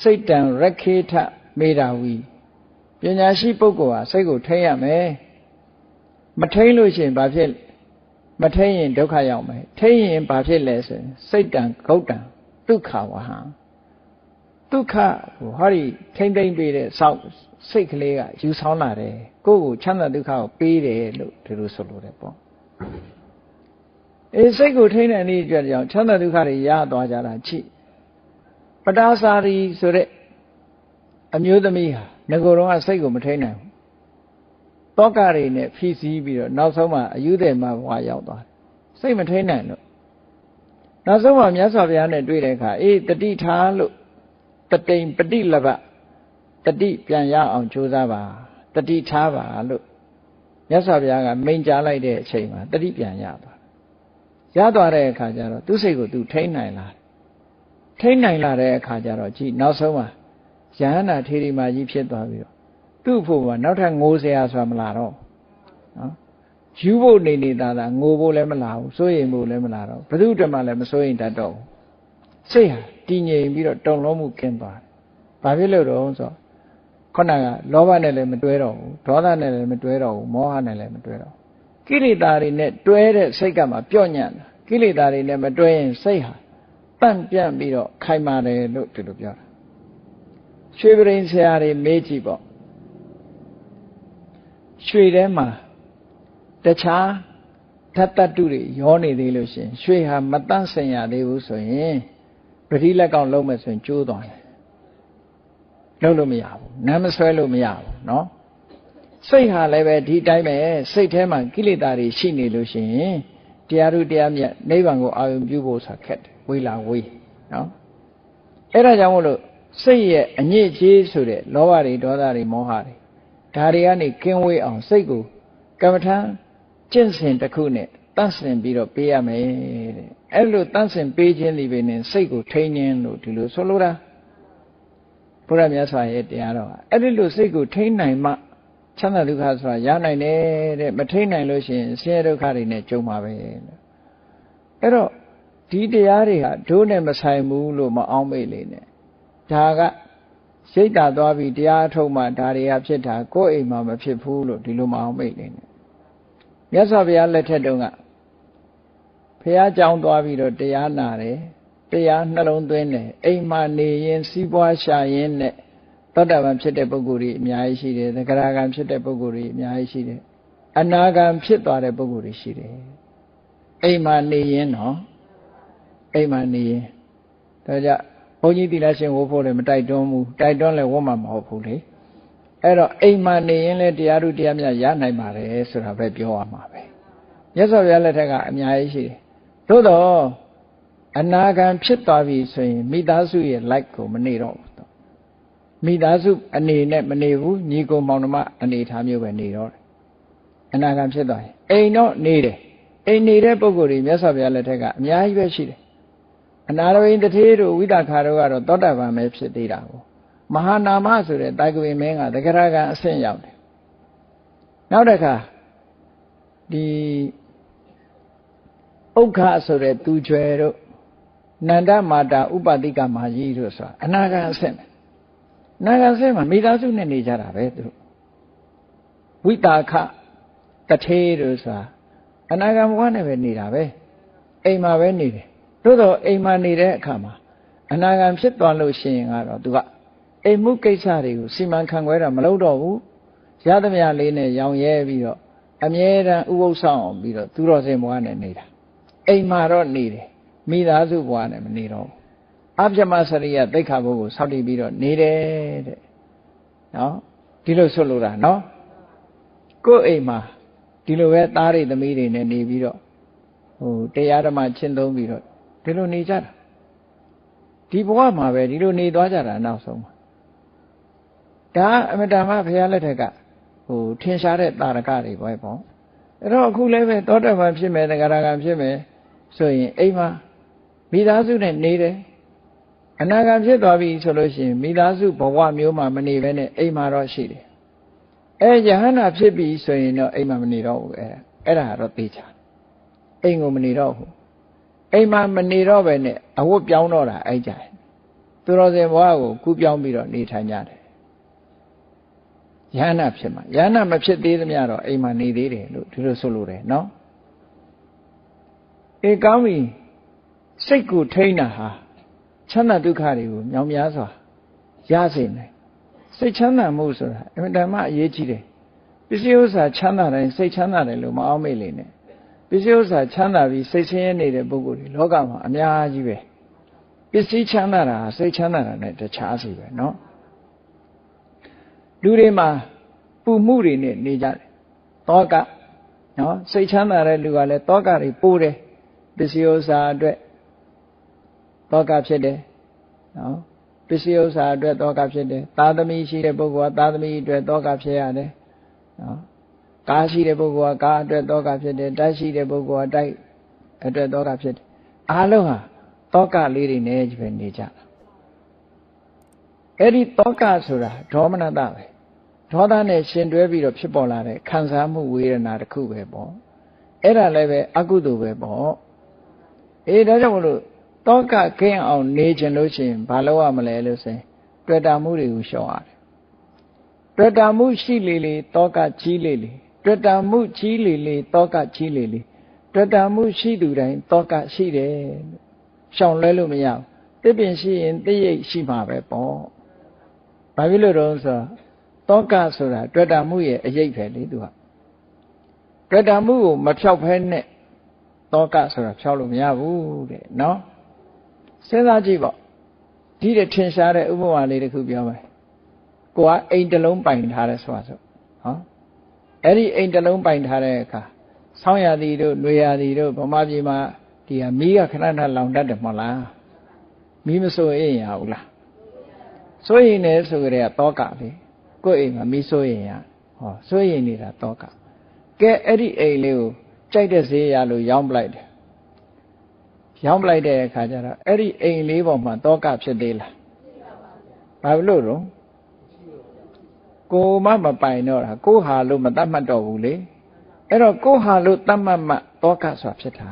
စိတ်တံရခေထမေတာဝီပညာရှိပုဂ္ဂိုလ်ဟာစိတ်ကိုထိန်းရမယ်မထိန်းလို့ရှိရင်ဘာဖြစ်မထိန်းရင်ဒုက္ခရောက်မယ်ထိန်းရင်ဘာဖြစ်လဲဆိုရင်စိတ်တံဂௌတံဒုက္ခဝဟံဒုက္ခကိုဟောဒီထိန်းသိမ်းပေးတဲ့စိတ်ကလေးကယူဆောင်လာတယ်ကိုယ့်ကိုချမ်းသာဒုက္ခကိုပေးတယ်လို့ဒီလိုဆိုလို့တယ်ပေါ့စိတ်ကိုထိန်းတဲ့နေ့အတွက်ကြောင့်ချမ်းသာဒုက္ခတွေရသွားကြတာချိပတာစာရီဆိုတဲ့အမျိုးသမီးဟာငကိုယ်တော်ကစိတ်ကိုမထိန်းနိုင်ဘူးတောကတွေနဲ့ဖြီးစည်းပြီးတော့နောက်ဆုံးမှအယုဒေမဘဝရောက်သွားတယ်စိတ်မထိန်းနိုင်လို့နောက်ဆုံးမှမြတ်စွာဘုရားနဲ့တွေ့တဲ့အခါတတိထားလို့တတိန်ပฏิလဘတတိပြန်ရအောင်ကြိုးစားပါတတိထားပါလို့မြတ်စွာဘုရားကမိန့်ကြားလိုက်တဲ့အချိန်မှာတတိပြန်ရသွားတဲ့အခါကျတော့သူ့စိတ်ကိုသူထိန်းနိုင်လာတဲ့အခါကျတော့ကြည်နောက်ဆုံးမှာယဟန္တာထေရီမာကြီးဖြစ်သွားပြီးတော့သူ့ဖို့ကနောက်ထပ်ငိုเสียဆိုတာမလာတော့နော်ယူဖို့နေတာငိုဖို့လည်းမလာဘူးစိုးရိမ်ဖို့လည်းမလာတော့ဘယ်သူတည်းမှလည်းမစိုးရိမ်တတ်တော့ဘူးစိတ်ဟာတည်ငြိမ်ပြီးတော့တုန်လုံးမှုကင်းသွားတယ်ဘာဖြစ်လို့တော့ဆိုခုနကလောဘနဲ့လည်းမတွဲတော့ဘူးဒေါသနဲ့လည်းမတွဲတော့ဘူးမောဟနဲ့လည်းမတွဲတော့ကိလေသာတွေနဲ့တွဲတဲ့စိတ်ကမှပြော့ညံ့တာကိလေသာတွေနဲ့မတွဲရင်စိတ်ဟာတန့်ပြန့်ပြီးတော့ခိုင်မာတယ်လို့ဒီလိုပြောတာရွှေပရိန်ဆရာတွေမေးကြည့်ပေါ့ရွှေထဲမှာတခြားဓာတ်တတုတွေရောနေသေးလို့ရှင်ရွှေဟာမတန့်စင်ရသေးဘူးဆိုရင်ပတိလက်ကောင်လုံးမဲ့ဆိုရင်ကျိုးသွားတယ်လုံးလို့မရဘူးနားမဆွဲလို့မရဘူးเนาะစိတ်ဟာလည်းပဲဒီတိုင်းပဲစိတ်ထဲမှာကိလေသာတွေရှိနေလို့ရှိရင်တရားထုတရားမြတ်နိဗ္ဗာန်ကိုအာရုံပြုဖို့ဆိုတာခက်တယ်ဝေးလာဝေးเนาะအဲ့ဒါကြောင့်မို့လို့စိတ်ရဲ့အညစ်အကြေးဆိုတဲ့လောဘတွေဒေါသတွေမောဟတွေဒါတွေကနေကင်းဝေးအောင်စိတ်ကိုကမ္မထံကျင့်စဉ်တစ်ခုနဲ့တန့်စင်ပြီးတော့ပေးရမယ်တဲ့အဲ့လိုတန့်စင်ပေးခြင်းဒီပဲနဲ့စိတ်ကိုထိန်းခြင်းလို့ဒီလိုဆိုလိုတာဘုရားမြတ်စွာရဲ့တရားတော်အဲ့ဒီလိုစိတ်ကိုထိန်းနိုင်မှချမ်းသာဒုက္ခဆိုတာရနိုင်တယ်တဲ့မထိန်းနိုင်လို့ရှိရင်ဆင်းရဲဒုက္ခတွေနဲ့ကြုံမှာပဲလို့အဲ့တော့ဒီတရားတွေဟာဒုနဲ့မဆိုင်ဘူးလို့မအောင်မေ့လေနဲ့ဒါက စိတ်တာသွားပြီးတရားထုတ်မှဒါတွေကဖြစ်တာကိုယ့်အိမ်မှာမဖြစ်ဘူးလို့ဒီလိုမအောင်မိတ်နေတယ်မြတ်စွာဘုရားလက်ထက်တုန်းကဘုရားကြောင်းသွားပြီးတော့တရားနာတယ်တရားနှလုံးသွင်းတယ်အိမ်မှာနေရင်စီးပွားရှာရင်းနဲ့သောတာပန်ဖြစ်တဲ့ပုဂ္ဂိုလ်တွေအများကြီးရှိတယ်သဂရဂံဖြစ်တဲ့ပုဂ္ဂိုလ်တွေအများကြီးရှိတယ်အနာဂံဖြစ်သွားတဲ့ပုဂ္ဂိုလ်တွေရှိတယ်အိမ်မှာနေရင်နော်အိမ်မှာနေရင်ဒါကြဘုန်းကြီးသီလရှင်ဝတ်ဖို့လည်းမတိုက်တွန်းဘူးတိုက်တွန်းလည်းဝတ်မှာမဟုတ်ဘူးလေအဲ့တော့အိမ်မှာနေရင်လည်းတရားထုတရားမြတ်ရနိုင်ပါတယ်ဆိုတာပဲပြောရမှာပဲမြတ်စွာဘုရားလက်ထက်ကအများကြီးရှိတယ်သို့တော့အနာဂံဖြစ်သွားပြီဆိုရင်မိသားစုရဲ့ like ကိုမနေတော့ဘူးမိသားစုအနေနဲ့မနေဘူးညီကိုမောင်နှမအနေထားမျိုးပဲနေတော့တယ်အနာဂံဖြစ်သွားရင်အိမ်တော့နေတယ်အိမ်နေတဲ့ပုဂ္ဂိုလ်တွေမြတ်စွာဘုရားလက်ထက်ကအများကြီးပဲရှိတယ်အနာရဝိတထေတို့ဝိသခါတို့ကတော့သောတာပန်ပဲဖြစ်သေးတာကိုမဟာနာမဆိုတဲ့တာဂဝေမင်းကသဂရဂံအဆင့်ရောက်တယ်နောက်တစ်ခါဒီဥက္ခဆိုတဲ့သူကျွယ်တို့နန္ဒမာတာဥပတိကမာကြီးတို့ဆိုတာအနာဂံအဆင့်ပဲအနာဂံအဆင့်မှာမိသားစုနဲ့နေကြတာပဲသူတို့ဝိတာခတထေတို့ဆိုတာအနာဂံဘဝနဲ့ပဲနေတာပဲအိမ်မှာပဲနေတယ်သို့တော့အိမ်မှာနေတဲ့အခါမှာအနာဂံဖြစ်သွားလို့ရှိရင်ကတော့သူကအိမ်မှုကိစ္စတွေကိုစီမံခန့်ခွဲတာမလုပ်တော့ဘူးရသမျှလေးနဲ့ရောင်ရဲပြီးတော့အမြဲတမ်းဥပုသ်ဆောင်ပြီးတော့သူတော်စင်ဘဝနဲ့နေတာအိမ်မှာတော့နေတယ်မိသားစုဘဝနဲ့မနေတော့ဘူးအပြမစရိယသိက္ခာပုဂ္ဂိုလ်ဆောက်တည်ပြီးတော့နေတယ်တဲ့နော်ဒီလိုဆွလို့တာနော်ကိုယ့်အိမ်မှာဒီလိုပဲသားတွေသမီးတွေနဲ့နေပြီးတော့တရားဓမ္မရှင်းသုံးပြီးတော့ဒီလိုနေကြတာဒီဘဝမှာပဲဒီလိုနေသွားကြတာနောက်ဆုံးမှာဒါအမတမဘုရားလက်ထက်ကထင်ရှားတဲ့တာရကတွေပဲပေါ့အဲ့တော့အခုလည်းပဲသောတာပန်ဖြစ်မယ်သဂရဂံဖြစ်မယ်ဆိုရင်အိမ်မှာမိသားစုနဲ့နေတယ်အနာဂံဖြစ်သွားပြီဆိုလို့ရှိရင်မိသားစုဘဝမျိုးမှာမနေဘဲနဲ့အိမ်မှာတော့ရှိတယ်ယဟန္တာဖြစ်ပြီဆိုရင်တော့အိမ်မှာမနေတော့ဘူးအဲ့ဒါတော့သိချာအိမ်ကိုမနေတော့ဘူးအိမ်မှာမနေတော့ပဲနဲ့အဝတ်ပြောင်းတော့တာအဲ့ကြတယ်သူတော်စင်ဘဝကိုကူးပြောင်းပြီးတော့နေထိုင်ကြတယ်ယဟန္တာဖြစ်မှာယဟန္တာမဖြစ်သေးသမျှတော့အိမ်မှာနေသေးတယ်လို့ဒီလိုဆိုလို့တယ်နော်ကောင်းပြီစိတ်ကိုထိန်းတာဟာချမ်းသာဒုက္ခတွေကိုမြောင်များစွာရစေနိုင်စိတ်ချမ်းသာမှုဆိုတာအမှန်တမ်းအရေးကြီးတယ်ပစ္စည်းဥစ္စာချမ်းသာတိုင်းစိတ်ချမ်းသာတယ်လို့မအောင်မေ့လေနဲ့ပစ္စည်းဥစ္စာချမ်းသာပြီးစိတ်ဆင်းရဲနေတဲ့ပုဂ္ဂိုလ်တွေလောကမှာအများကြီးပဲပစ္စည်းချမ်းသာတာစိတ်ချမ်းသာတာနဲ့တခြားစီပဲเนาะလူတွေမှာပူမှုတွေနဲ့နေကြတယ်တောကเนาะစိတ်ချမ်းသာတဲ့လူကလည်းတောကတွေပိုးတယ်ပစ္စည်းဥစ္စာအတွက်တောကဖြစ်တယ်เนาะပစ္စည်းဥစ္စာအတွက်တောကဖြစ်တယ်သားသမီးရှိတဲ့ပုဂ္ဂိုလ်ကသားသမီးအတွက်တောကဖြစ်ရတယ်เนาะကားရှိတဲ့ပုဂ္ဂိုလ်ကကားအတွက်တောကဖြစ်တယ်တိုက်ရှိတဲ့ပုဂ္ဂိုလ်ကတိုက်အတွက်တောကဖြစ်တယ်အားလုံးဟာတောကလေးတွေနဲ့ပဲနေကြတာအဲ့ဒီတောကဆိုတာဒေါမနတပဲဒေါသနဲ့ရှင်တွဲပြီးတော့ဖြစ်ပေါ်လာတဲ့ခံစားမှုဝေဒနာတစ်ခုပဲပေါ့အဲ့ဒါလည်းပဲအကုသိုလ်ပဲပေါ့ဒါကြောင့်မလို့တောကကင်းအောင်နေခြင်းလို့ရှိရင်ဘာလုပ်ရမလဲလို့ဆိုရင်တွေ့တာမှုတွေကိုရှောင်ရတယ်တွေ့တာမှုရှိလေလေတောကကြီးလေလေတွေ့တာမှုကြီးလေလေတောကကြီးလေလေတွေ့တာမှုရှိသူတိုင်းတောကရှိတယ်ရှောင်လဲလို့မရဘူးတစ်ပင်ရှိရင်တစ်ရိပ်ရှိမှာပဲပေါ့ဘာဖြစ်လို့တော့ဆိုတောကဆိုတာတွေ့တာမှုရဲ့အရေးပဲလေသူကတွေ့တာမှုကိုမဖြောက်ဖဲနဲ့တောကဆိုတာဖြောက်လို့မရဘူးတဲ့နော်စဉ်းစားကြည့်ပေါ့ဒီတဲ့ထင်ရှားတဲ့ဥပမာလေးတစ်ခုပြောမယ်ကိုကအိမ်တစ်လုံးပိုင်ထားတယ်ဆိုပါစို့ဟောအဲ့ဒီအိမ်တစ်လုံးပိုင်ထားတဲ့အခါဆောင်းရာသီတို့နွေရာသီတို့ဗမာပြည်မှာဒီဟာမီးကခဏခဏလောင်တတ်တယ်မဟုတ်လားမီးမစိုးရင်ရဘူးလားစိုးရင်လည်းဆိုကြတဲ့တောကလေကိုယ့်အိမ်မှာမီးစိုးရင်ရဟောစိုးရင်နေတာတောကကဲအဲ့ဒီအိမ်လေးကိုကြိုက်တဲ့ဈေးရလို့ရောင်းပလိုက်တယ်ရောင်းပလိုက်တဲ့အခါကျတော့အဲ့ဒီအိမ်လေးပေါ်မှာတောကဖြစ်သေးလားဘာလို့တော့ကိုမမပိုင်တော့တာကိုဟာလို့မတတ်မှတ်တော့ဘူးလေအဲ့တော့ကိုဟာလို့တတ်မှတ်မှတောကဆိုတာဖြစ်တာ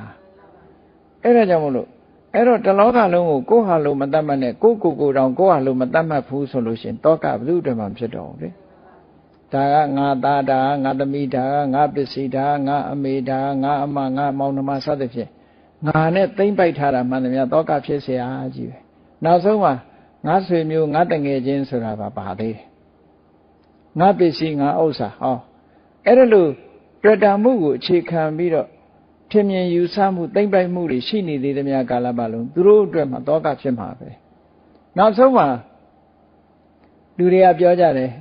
အဲ့ဒါကြောင့်မို့လို့ အဲ့တော့တလောကလုံးကိုကိုယ့်ဟာလို့မတတ်မှတ်နဲ့ကိုတောင်ကိုယ့်ဟာလို့မတတ်မှတ်ဘူးဆိုလို့ရှိရင်တောကဘယ်သူ့အတွက်မှဖြစ်တော့ဘူးလေဒါကငါသားဒါငါသမီးဒါငါပစ္စည်းဒါငါအမေဒါငါအမငါမောင်နှမစသဖြင့်ငါနဲ့သိမ့်ပိုက်ထားတာမှန်တယ်များတောကဖြစ်เสียကြီးပဲနောက်ဆုံးမှာငါဆွေမျိုးငါတငယ်ချင်းဆိုတာပါသေးတယ်ငါပစ္စည်းငါဥစ္စာဟောအဲ့ဒါလို့တွေ့တာမှုကိုအခြေခံပြီးတော့ထင်မြင်ယူဆမှုသိမ့်ပိုက်မှုတွေရှိနေသေးသမျှကာလပတ်လုံးသူတို့အတွက်မှာတောကဖြစ်မှာပဲနောက်ဆုံးမှာလူတွေကပြောကြတယ်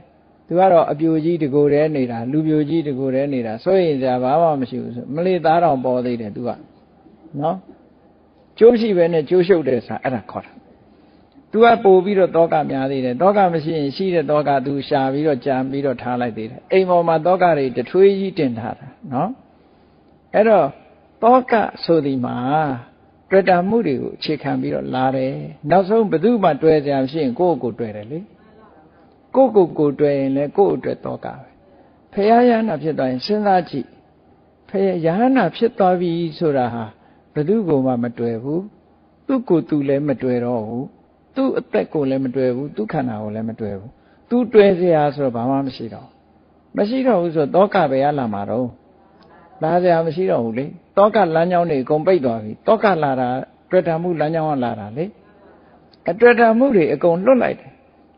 သူကတော့အပြိုကြီးတကိုယ်တည်းနေတာလူပြိုကြီးတကိုယ်တည်းနေတာစိုးရင်ကြဘာမှမရှိဘူးဆိုမလေးသားတော်ပေါ်သေးတယ်သူကနော်ကျိုးရှိပဲနဲ့ကျိုးရှုပ်တယ်ဆိုတာအဲ့ဒါခေါ်တာသူကပို့ပြီးတော့တောကများသေးတယ်တောကမရှိရင်ရှိတဲ့တောကသူရှာပြီးတော့ကြံပြီးတော့ထားလိုက်သေးတယ်အိမ်ပေါ်မှာတောကတွေတထွေးကြီးတင်ထားတာနော်အဲ့တော့တောကဆိုဒီမှာတွေ့တာမှုတွေကိုအခြေခံပြီးတော့လာတယ်နောက်ဆုံးဘယ်သူမှတွေ့ကြမရှိရင်ကိုယ့်ကိုယ်တွေ့တယ်လေကိုယ်တွေ့ရင်လည်းကိုယ့်အတွက်တောကပဲဖရာယန္တာဖြစ်သွားရင်စဉ်းစားကြည့်ဖရာယန္တာဖြစ်သွားပြီဆိုတာဟာဘယ်သူကိုမှမတွေ့ဘူးသူ့ကိုယ်သူလည်းမတွေ့တော့ဘူးသူ့အသက်ကိုလည်းမတွေ့ဘူးသူ့ခန္ဓာကိုလည်းမတွေ့ဘူးသူတွေ့เสียဆိုတော့ဘာမှမရှိတော့ဘူးဆိုတော့တောကပဲရလာမှာတော့လာเสียမရှိတော့ဘူးလေတောကလမ်းကြောင်းတွေအကုန်ပိတ်သွားပြီတောကလာတာတွေ့တာမှုလမ်းကြောင်းကလာတာလေအတွေ့တာမှုတွေအကုန်လွတ်လိုက်တယ်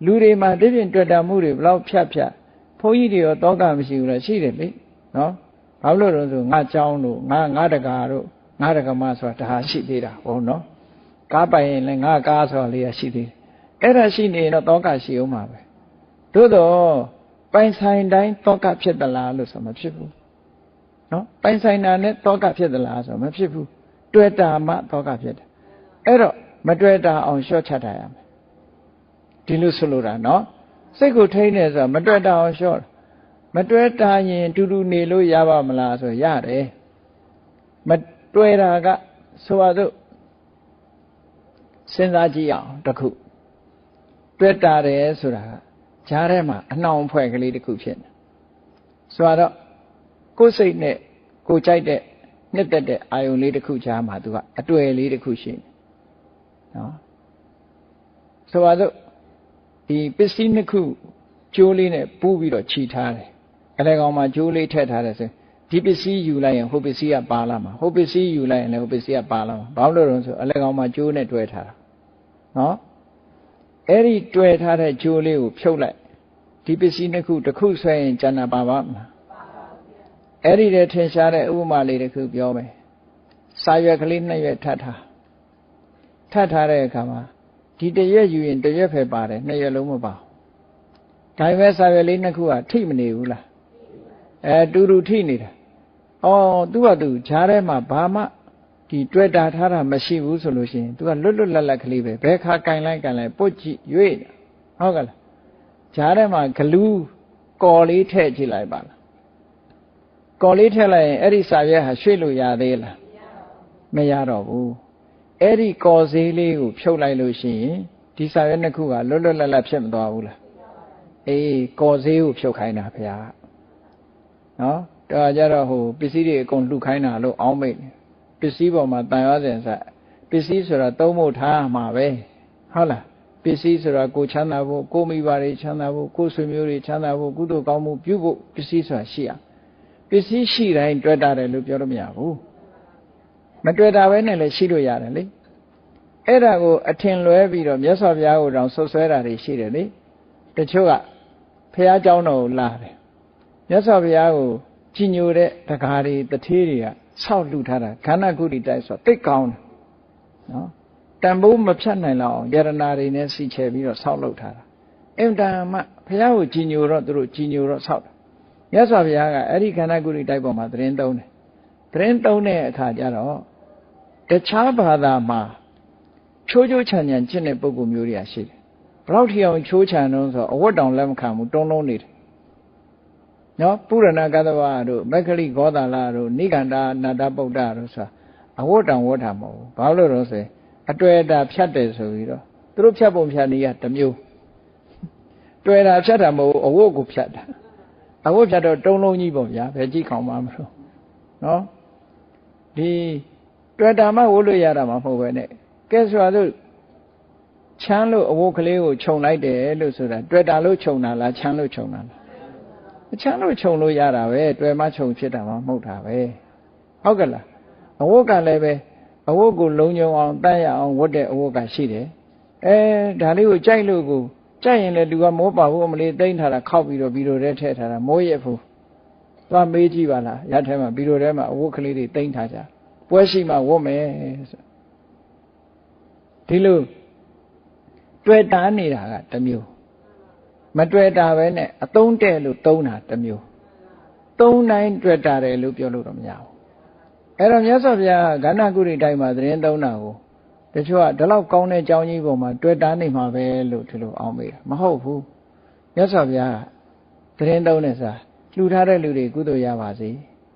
လူတွေမှာဒီပြင်တွေ့တာမှုတွေဘလောက်ဖြတ်ဘုန်းကြီးတွေရောတောကမရှိဘူးလားရှိတယ်လေနော်ဘာလို့လဲဆိုငါเจ้าတို့ငါတကာတို့ငါတကမဆိုတာဒါရှိသေးတာဟုတ်နော်ကားပိုင်ရင်လည်းငါကားဆိုတာလေးရှိသေးတယ်အဲ့ဒါရှိနေရင်တော့တောကရှိအောင်ပါပဲသို့တော့ပိုင်ဆိုင်တိုင်းတောကဖြစ်သလားလို့ဆိုမဖြစ်ဘူးနော်ပိုင်ဆိုင်တာနဲ့တောကဖြစ်သလားဆိုမဖြစ်ဘူးတွေ့တာမှတောကဖြစ်တယ်အဲ့တော့မတွေ့တာအောင်ရှော့ချတာရမယ်ဒီလိုဆိုလိုတာနော်စိတ်ကိုထိန်းနေဆိုမတွေ့တာအောင်ရှော့မတွေ့တာရင်တူတူနေလို့ရပါမလားဆိုရတယ်မတွေ့တာကဆိုပါစို့စဉ်းစားကြည့်အောင်တခုတွေ့တာတယ်ဆိုတာကဈာထဲမှာအနှောင်ဖွဲ့ကလေးတစ်ခုဖြစ်နေဆိုတော့ကိုယ်စိတ်နဲ့ကိုယ်ကြိုက်တဲ့နှစ်သက်တဲ့အာယုံလေးတစ်ခုဈာမှာသူကအတွေ့လေးတစ်ခုရှိနေနော်ဆိုပါစို့ဒီပစ္စည်းနှစ်ခုကျိုးလေးနဲ့ပူးပြီးတော့ခြိထားတယ်အလဲကောင်မှာကျိုးလေးထည့်ထားတယ်ဆိုဒီပစ္စည်းယူလိုက်ရင်ဟိုပစ္စည်းကပါလာမှာဟိုပစ္စည်းယူလိုက်ရင်လည်းဟိုပစ္စည်းကပါလာမှာဘာလို့လဲဆိုအလဲကောင်မှာကျိုးနဲ့တွဲထားတာနော်အဲ့ဒီတွဲထားတဲ့ကျိုးလေးကိုဖြုတ်လိုက်ဒီပစ္စည်းနှစ်ခုတစ်ခုဆွဲရင်ကျန်တာပါပါမလားအဲ့ဒီတည်းထင်ရှားတဲ့ဥပမာလေးတစ်ခုပြောမယ်စာရွက်ကလေး2ရွက်ထပ်ထားတဲ့အခါမှာဒီ1ရွက်ယူရင်1ရွက်ပဲပါတယ်2ရွက်လုံးမပါဒါပေမဲ့စာရွက်လေး2ခုကထိမနေဘူးလားတူတူထိနေတာသူကသူဈာထဲမှာဘာမှဒီတွေ့တာထားတာမရှိဘူးဆိုလို့ရှိရင်သူကလွတ်လပ်ကလေးပဲဘယ်ခါကင်လိုက်ပုတ်ကြည့်ရွေ့ဟုတ်ကလားဈာထဲမှာဂလူးကော်လေးထည့်ကြည့်လိုက်ပါလားကော်လေးထည့်လိုက်ရင်အဲ့ဒီစာရွက်ဟာရွှေ့လို့ရသေးလားမရတော့ဘူးအဲ့ဒီကော်စေးလေးကိုဖြုတ်လိုက်လို့ရှိရင်ဒီစာရွက်နှစ်ခုကလွတ်လပ်ဖြစ်မသွားဘူးလားအေးကော်စေးကိုဖြုတ်ခိုင်းတာဗျာနော်ဒါကြတော့ဟိုပစ္စည်းတွေအကုန်လှုပ်ခိုင်းတာလို့အောင်းမိတ်ပစ္စည်းပေါ်မှာတန်ရောစဉ်စပစ္စည်းဆိုတာသုံးဖို့ထားမှာပဲဟုတ်လားပစ္စည်းဆိုတာကိုချမ်းသာဖို့ကိုမိဘတွေချမ်းသာဖို့ကိုဆွေမျိုးတွေချမ်းသာဖို့ကုသိုလ်ကောင်းမှုပြုဖို့ပစ္စည်းဆိုတာရှိရပစ္စည်းရှိတိုင်းတွေ့တာတယ်လို့ပြောလို့မရဘူးမတွေ့တာပဲနဲ့လည်းရှိလို့ရတယ်လေအဲ့ဒါကိုအထင်လွဲပြီးတော့မြတ်စွာဘုရားကိုတောင်ဆွဆွဲတာတွေရှိတယ်လေတချို့ကဘုရားကျောင်းတော်ကိုလာတယ်မြတ်စွာဘုရားကိုကြည်ညိုတဲ့တကားတွေတထေးတွေကဆောက်လှူထားတာခန္ဓာကုတိတိုက်ဆိုတိတ်ကောင်းတယ်နော်တန်ဖိုးမဖြတ်နိုင်လောက်အောင်ယရနာတွေနဲ့စီချဲပြီးတော့ဆောက်လုပ်ထားတာအင်တန်မှဘုရားကိုကြည်ညိုတော့သူတို့ကြည်ညိုတော့ဆောက်တယ်မြတ်စွာဘုရားကအဲ့ဒီခန္ဓာကုတိတိုက်ပေါ်မှာသတင်းသုံးတယ်သတင်းသုံးတဲ့အခါကျတော့တခြားဘာသာမှာချိုးချိုးချံချံကျင့်တဲ့ပုဂ္ဂိုလ်မျိုးတွေကရှိတယ်ဘယ်လောက်ထီအောင်ချိုးချံတော့ဆိုအဝတ်တောင်လက်မခံဘူးတုံးလုံးနေတယ်နော်ပုရဏကသဝတို့မက္ခလိဂောသာလတို့နိဂန္ဓာနာတပုဒ္ဒတို့ဆိုတာအဝတ်တောင်ဝတ်တာမဟုတ်ဘူးဘာလို့လဲဆိုရင်အတွေ့အတာဖြတ်တယ်ဆိုပြီးတော့သူတို့ဖြတ်ပုံဖြတ်နည်းကတစ်မျိုးတွေ့တာဖြတ်တာမဟုတ်အဝတ်ကိုဖြတ်တာအဝတ်ဖြတ်တော့တုံးလုံးကြီးပေါ့ဗျာဘယ်ကြည့်ခေါင်မှမလို့နော်ဒီတွေ့တာမှဝတ်လို့ရတာမှမဟုတ်ပဲနဲ့ ကဲဆိုတော့ချမ်းလို့အဝတ်ကလေးကိုခြုံလိုက်တယ်လို့ဆိုတာတွေ့တာလို့ခြုံတာလားချမ်းလို့ခြုံတာလားချမ်းလို့ခြုံလို့ရတာပဲတွေ့မှခြုံဖြစ်တာမှမဟုတ်တာပဲဟုတ်ကလားအဝတ်ကလည်းပဲအဝတ်ကိုလုံးညုံအောင်တန့်ရအောင်ဝတ်တဲ့အဝတ်ကရှိတယ်ဒါလေးကိုကြိုက်လို့ကိုကြိုက်ရင်လည်းသူကမောပါဘူးအမလေးသိမ့်ထားတာခောက်ပြီးတော့ဗီဒီယိုထဲထည့်ထားတာမိုးရက်ဘူးသွားမေးကြည့်ပါလားရထဲမှာဗီဒီယိုထဲမှာအဝတ်ကလေးတွေသိမ့်ထားကြပွဲရှိမှဝတ်မယ်ဒီလိုတွေ့တာနေတာကတစ်မျိုးမတွေ့တာပဲနဲ့အသုံးတဲ့လို့သုံးတာတစ်မျိုးသုံးတိုင်းတွေ့တာတယ်လို့ပြောလို့တော့မရဘူးအဲ့တော့မြတ်စွာဘုရားကဏ္ဍကုရိတိုင်းမှာသတင်းသုံးတာကိုတချို့ကဒီလောက်ကောင်းတဲ့ကြောင်းကြီးပေါ်မှာတွေ့တာနေမှာပဲလို့ဒီလိုအောင်းမေးတာမဟုတ်ဘူးမြတ်စွာဘုရားသတင်းသုံးတဲ့စာလှူထားတဲ့လူတွေကုသိုလ်ရပါစေ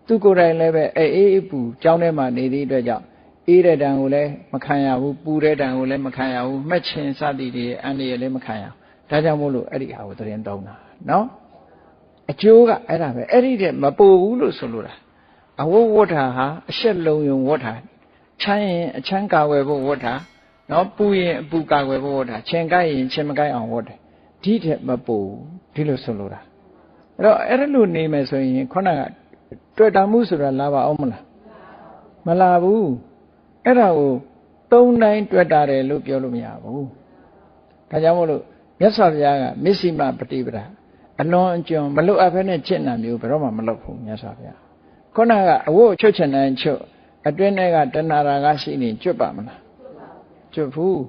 သူကိုယ်တိုင်လည်းပဲအေးပူကြောင်းထဲမှာနေသည့်အတွက်ကြောင့်အေးတဲ့တံကိုလည်းမခံရဘူးပူတဲ့တံကိုလည်းမခံရဘူးမှတ်ချင်းစသည်တွေအန္တရာယ်လည်းမခံရဒါကြောင့်မို့လို့အဲ့ဒီဟာကိုသတင်းသုံးတာနော်အကျိုးကအဲ့ဒါပဲအဲ့ဒီတဲ့မပူဘူးလို့ဆိုလိုတာအဝတ်ဝတ်တာဟာအရှက်လုံးယုံဝတ်တာချမ်းရင်အချမ်းကာဝယ်ဖို့ဝတ်တာနော်ပူရင်အပူကာဝယ်ဖို့ဝတ်တာချင်းကိုက်ရင်ချင်းမကိုက်အောင်ဝတ်တယ်ဒီတဲ့မပူဒီလိုဆိုလိုတာအဲ့တော့အဲ့လိုနေမယ်ဆိုရင်ခုနကတွေ့တာမှုဆိုတာလာပါအောင်မလားမလာဘူးအဲ့ဒါကိုသုံးတိုင်းတွေ့တာတယ်လို့ပြောလို့မရဘူးဒါကြောင့်မို့လို့မြတ်စွာဘုရားကမစ္စည်းမပฏิပဒါအလွန်အကျွံမလွတ်အပ်ဖဲနဲ့ကျင့်တာမျိုးဘယ်တော့မှမလုပ်ဘူးမြတ်စွာဘုရားခုနကအဝတ်ချွတ်ချင်တဲ့ချွတ်အတွင်းထဲကတဏှာရာကရှိနေကျွတ်ပါမလားကျွတ်ဘူး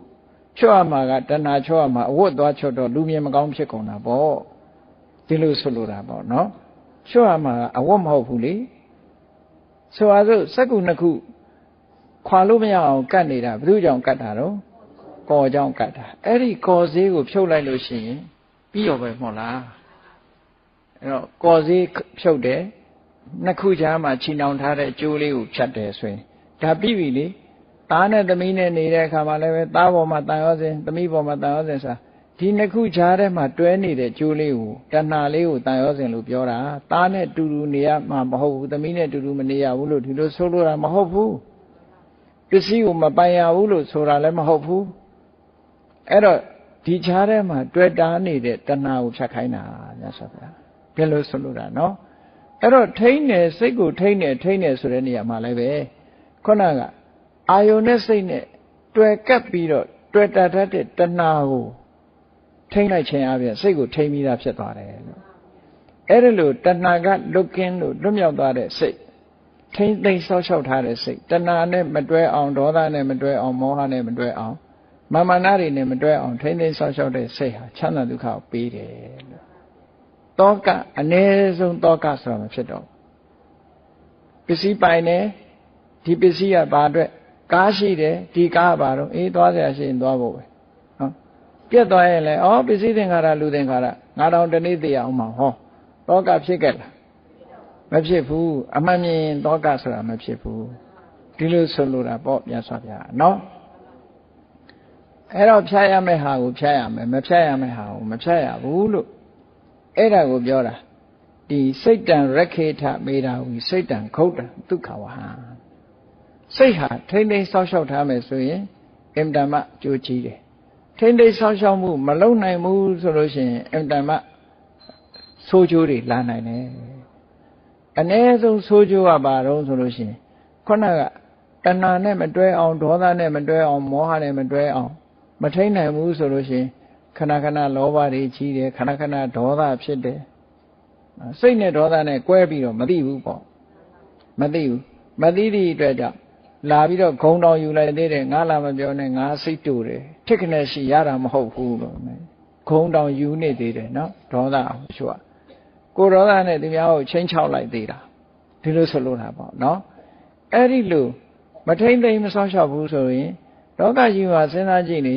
ချွတ်ရမှာကတဏှာချွတ်ရမှာအဝတ်သွားချွတ်တော့လူမြင်မကောင်းဖြစ်ကုန်တာပေါ့ဒီလိုဆိုလိုတာပေါ့နော်ချွတ်ရမှာအဝတ်မဟုတ်ဘူးလေဆိုပါစို့စက္ကူနှစ်ခုခွာလို့မရအောင်ကတ်နေတာဘယ်သူကြောင့်ကတ်တာတော့ကော်ကြောင့်ကတ်တာအဲ့ဒီကော်ဈေးကိုဖြုတ်လိုက်လို့ရှိရင်ပြီးရောပဲမဟုတ်လားအဲ့တော့ကော်ဈေးဖြုတ်တယ်နှစ်ခုကြားမှာချီနှောင်ထားတဲ့ကြိုးလေးကိုဖြတ်တယ်ဆိုရင်ဒါပြီးပြီလေသားနဲ့သမီးနဲ့နေတဲ့အခါမှာလည်းပဲသားပေါ်မှာတန်ရောစဉ်သမီးပေါ်မှာတန်ရောစဉ်ဆိုတာဒီနှစ်ခုကြားထဲမှာတွဲနေတဲ့ကြိုးလေးကိုတဏှာလေးကိုတန်ရောစဉ်လို့ပြောတာသားနဲ့တူတူနေရမှာမဟုတ်ဘူးသမီးနဲ့တူတူမနေရဘူးလို့ဒီလိုဆိုလိုတာမဟုတ်ဘူးပစ္စည်းကိုမပိုင်ရဘူးလို့ဆိုတာလည်းမဟုတ်ဘူးအဲ့တော့ဒီခြားထဲမှာတွေ့တာနေတဲ့တဏှာကိုဖြတ်ခိုင်းတာညဆောဗျာဘယ်လိုဆိုလို့တာနော်အဲ့တော့ထိန်းတယ်စိတ်ကိုထိန်းတယ်ဆိုတဲ့နေရာမှာလည်းပဲခုနကအာယုန်နဲ့စိတ်နဲ့တွေ့ကပ်ပြီးတော့တွေ့တာတတ်တဲ့တဏှာကိုထိန်းလိုက်ခြင်းအပြင်စိတ်ကိုထိန်းပြီးသားဖြစ်သွားတယ်လို့အဲ့ဒါလို့တဏှာကလွတ်ကင်းလို့လွတ်မြောက်သွားတဲ့စိတ်ထိန်းသိမ်းဆောက်ရှောက်ထားတဲ့စိတ်တဏှာနဲ့မတွဲအောင်ဒေါသနဲ့မတွဲအောင်မောဟနဲ့မတွဲအောင်မာနတွေနဲ့မတွဲအောင်ထိန်းသိမ်းဆောက်ရှောက်တဲ့စိတ်ဟာချမ်းသာဒုက္ခကိုပေးတယ်လို့တောကအနည်းဆုံးတောကဆိုတာမဖြစ်တော့ပစ္စည်းပိုင်တယ်ဒီပစ္စည်းကဘာအတွက်ကားရှိတယ်ဒီကားကဘာတော့သွားเสียရှိရင်သွားဖို့ပဲနော်ပြက်သွားရင်လည်းပစ္စည်းသင်္ခါရလူသင်္ခါရ9000တနေ့တည်အောင်မှာတောကဖြစ်ခဲ့လားမဖြစ်ဘူးအမှန်မြင်တောကဆိုတာမဖြစ်ဘူးဒီလိုဆိုလိုတာပေါ့မြတ်စွာဘုရားနော်အဲ့တော့ဖြတ်ရမယ့်ဟာကိုဖြတ်ရမယ်မဖြတ်ရမယ့်ဟာကိုမဖြတ်ရဘူးလို့အဲ့ဒါကိုပြောတာဒီစိတ်တံရခေထမေတာဝီစိတ်တံခုတ်တံဒုက္ခဝဟံစိတ်ဟာထိမ့်သိမ်းဆောက်ရှောက်ထားမယ်ဆိုရင်အင်တမကြိုးကြီးတယ်ထိမ့်သိမ်းဆောက်ရှောက်မှုမလုပ်နိုင်ဘူးဆိုလို့ရှိရင်အင်တမဆိုးကျိုးတွေလာနိုင်တယ်အ ਨੇ ဆုံးဆိုးကျိုးကဘာတော့ဆိုလို့ရှိရင်ခုနကတဏှာနဲ့မတွဲအောင်ဒေါသနဲ့မတွဲအောင်မောဟနဲ့မတွဲအောင်မထိန်နိုင်ဘူးဆိုလို့ရှိရင်ခဏခဏလောဘတွေကြီးတယ်ခဏခဏဒေါသဖြစ်တယ်စိတ်နဲ့ဒေါသနဲ့ကွဲပြီးတော့မသိဘူးပေါ့မသိဘူးမသိသည့်အတွက်ကြောင့်လာပြီးတော့ဂုံတောင်ယူလိုက်သေးတယ်ငါလာမပြောနဲ့ငါစိတ်တူတယ်ထစ်ခနဲ့ရှိရတာမဟုတ်ဘူးလို့ဂုံတောင်ယူနေသေးတယ်နော်ဒေါသအောင်ရှုอ่ะကိုဒေါသနဲ့သူများကိုချင်းချောက်လိုက်သေးတာဒီလိုဆိုလို့တာပေါ့နော်အဲ့ဒီလိုမထိန်သိမ်းမဆောက်ရှောက်ဘူးဆိုရင်လောကကြီးမှာစဉ်းစားကြည့်နေ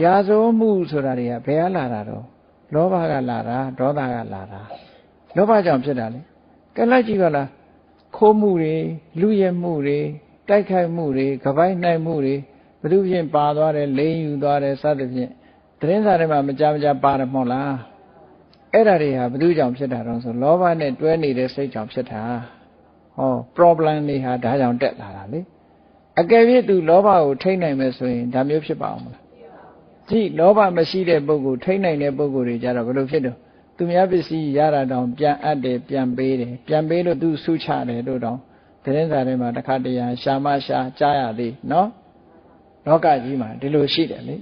ရာဇဝမှုဆိုတာတွေကဘယ်ကလာတာတော့လောဘကလာတာဒေါသကလာတာလောဘကြောင့်ဖြစ်တာလေကဲလိုက်ကြည့်ပါလားခိုးမှုတွေလူရဲမှုတွေတိုက်ခိုက်မှုတွေကပိုက်နိုင်မှုတွေဘယ်သူဖြင့်ပါသွားတယ်လိန်ယူသွားတယ်စသဖြင့်သတင်းစာတွေမှာမကြပါတယ်မဟုတ်လားအဲ့ဒါတွေဟာဘယ်သူကြောင့်ဖြစ်တာတော့ဆိုလောဘနဲ့တွဲနေတဲ့စိတ်ကြောင့်ဖြစ်တာproblem တွေဟာဒါကြောင့်တက်လာတာလေ အကယ်၍သူလောဘကိုထိန်းနိုင်မယ်ဆိုရင်ဒါမျိုးဖြစ်ပါအောင်မလားကြည့်လောဘမရှိတဲ့ပုဂ္ဂိုလ်ထိန်းနိုင်တဲ့ပုဂ္ဂိုလ်တွေကြတော့ဘယ်လိုဖြစ်တော့သူများပစ္စည်းရတာတောင်ပြန်အပ်တယ်ပြန်ပေးတယ်ပြန်ပေးလို့သူဆုချတယ်တို့တောင်သတင်းစာထဲမှာတစ်ခါတရံရှာမရှာကြားရသေးနော်လောကကြီးမှာဒီလိုရှိတယ်လေ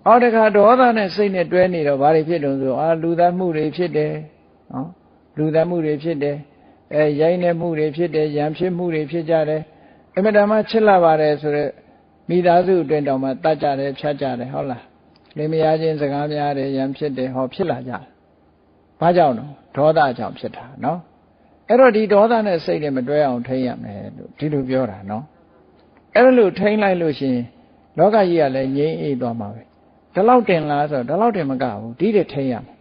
အော်တခါဒေါသနဲ့စိတ်နဲ့တွဲနေတော့ဘာတွေဖြစ်တုံးဆိုလူသားမှုတွေဖြစ်တယ်နော်လူသားမှုတွေဖြစ်တယ်ရိုင်းနေမှုတွေဖြစ်တယ်ရံဖြစ်မှုတွေဖြစ်ကြတယ်အမြဲတမ်းချစ်လာပါတယ်ဆိုတော့မိသားစုအတွင်းတောင်မှတတ်ကြတယ်ဖြတ်ကြတယ်ဟုတ်လားလင်မယားချင်းစကားများတယ်ရံဖြစ်တယ်ဟောဖြစ်လာကြတယ်ဘာကြောင့်လဲဒေါသကြောင့်ဖြစ်တာနော်အဲ့တော့ဒီဒေါသနဲ့စိတ်နဲ့မတွဲအောင်ထိန်းရမယ်လို့ဒီလိုပြောတာနော်အဲ့လိုထိန်းလိုက်လို့ရှိရင်လောကကြီးကလည်းငြိမ်းအေးသွားမှာပဲဒီလောက်တင်လားဆိုတော့ဒီလောက်တင်မကဘူးဒီတဲ့ထိန်းရမယ်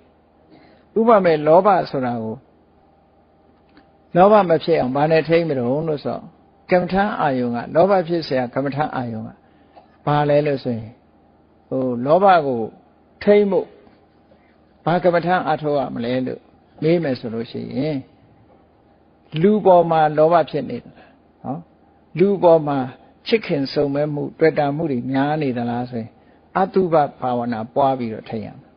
ဥပမာလောဘဆိုတာကိုလောဘမဖြစ်အောင်ဘာနဲ့ထိန်းမလို့လို့ဆိုကမ္မထာအာယုံကလောဘဖြစ်เสียကမ္မထာအာယုံကဘာလဲလို့ဆိုရင်လောဘကိုထိန်းဖို့ဘာကမ္မထာအထောက်ရမလဲလို့မေးမယ်ဆိုလို့ရှိရင်လူပေါ်မှာလောဘဖြစ်နေတယ်နော်လူပေါ်မှာချစ်ခင်စုံမဲ့မှုတွေ့တာမှုတွေများနေသလားဆိုရင်အတုပဘာဝနာပွားပြီးတော့ထိန်းရမယ်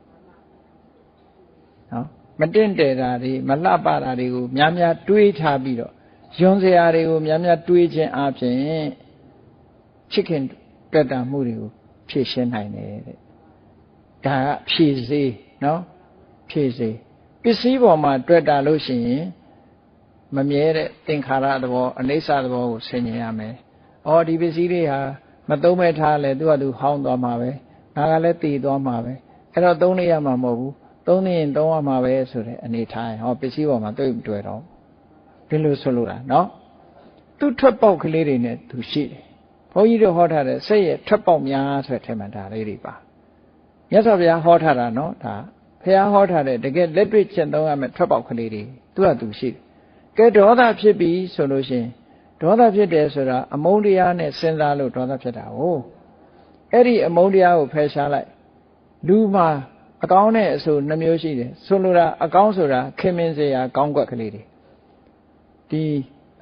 နော်မတင့်တယ်တာတွေမလှပတာတွေကိုများများတွေးထားပြီးတော့ယွန်းစရာတွေကိုများများတွေးခြင်းအပြင်ချစ်ခင်တွေ့တာမှုတွေကိုဖြည့်ရှင်းနိုင်တယ်တဲ့ဒါကဖြည့်စေနော်ဖြည့်စေပစ္စည်းပေါ်မှာတွေ့တာလို့ရှိရင်မမြဲတဲ့သင်္ခါရသဘောအနိစ္စသဘောကိုဆင်ញင်ရမယ်။အော်ဒီပစ္စည်းတွေဟာမသုံးမဲ့ထားလဲသူကသူဟောင်းသွားမှာပဲ။ငါကလည်းတည်သွားမှာပဲ။အဲ့တော့သုံးနေရမှာမဟုတ်ဘူး။သုံးနေရင်သုံးရမှာပဲဆိုတဲ့အနေထားဟောပစ္စည်းပေါ်မှာတွေ့မတွေ့တော့ဒီလိုဆိုလို့တာနော်။သူ့ထွက်ပေါက်ကလေးတွေနဲ့သူရှိတယ်။ဘုန်းကြီးတို့ဟောထားတဲ့စိတ်ရဲ့ထွက်ပေါက်များဆိုတဲ့ထဲမှာဒါလေးတွေပါ။မြတ်စွာဘုရားဟောထားတာနော်ဒါဘုရားဟောထားတဲ့တကယ်လက်တွေ့ကျင့်သုံးရမယ့်ထွက်ပေါက်ကလေးတွေသူကသူရှိတယ်။ကဲဒေါသဖြစ်ပြီဆိုလို့ရှိရင်ဒေါသဖြစ်တယ်ဆိုတာအမုန်းတရားနဲ့စဉ်းစားလို့ဒေါသဖြစ်တာကိုအဲ့ဒီအမုန်းတရားကိုဖယ်ရှားလိုက်လူမှာအကောင်းနဲ့အဆိုးနှမျိုးရှိတယ်ဆိုလိုတာအကောင်းဆိုတာခင်မင်စရာကောင်းကွက်ကလေးတွေဒီ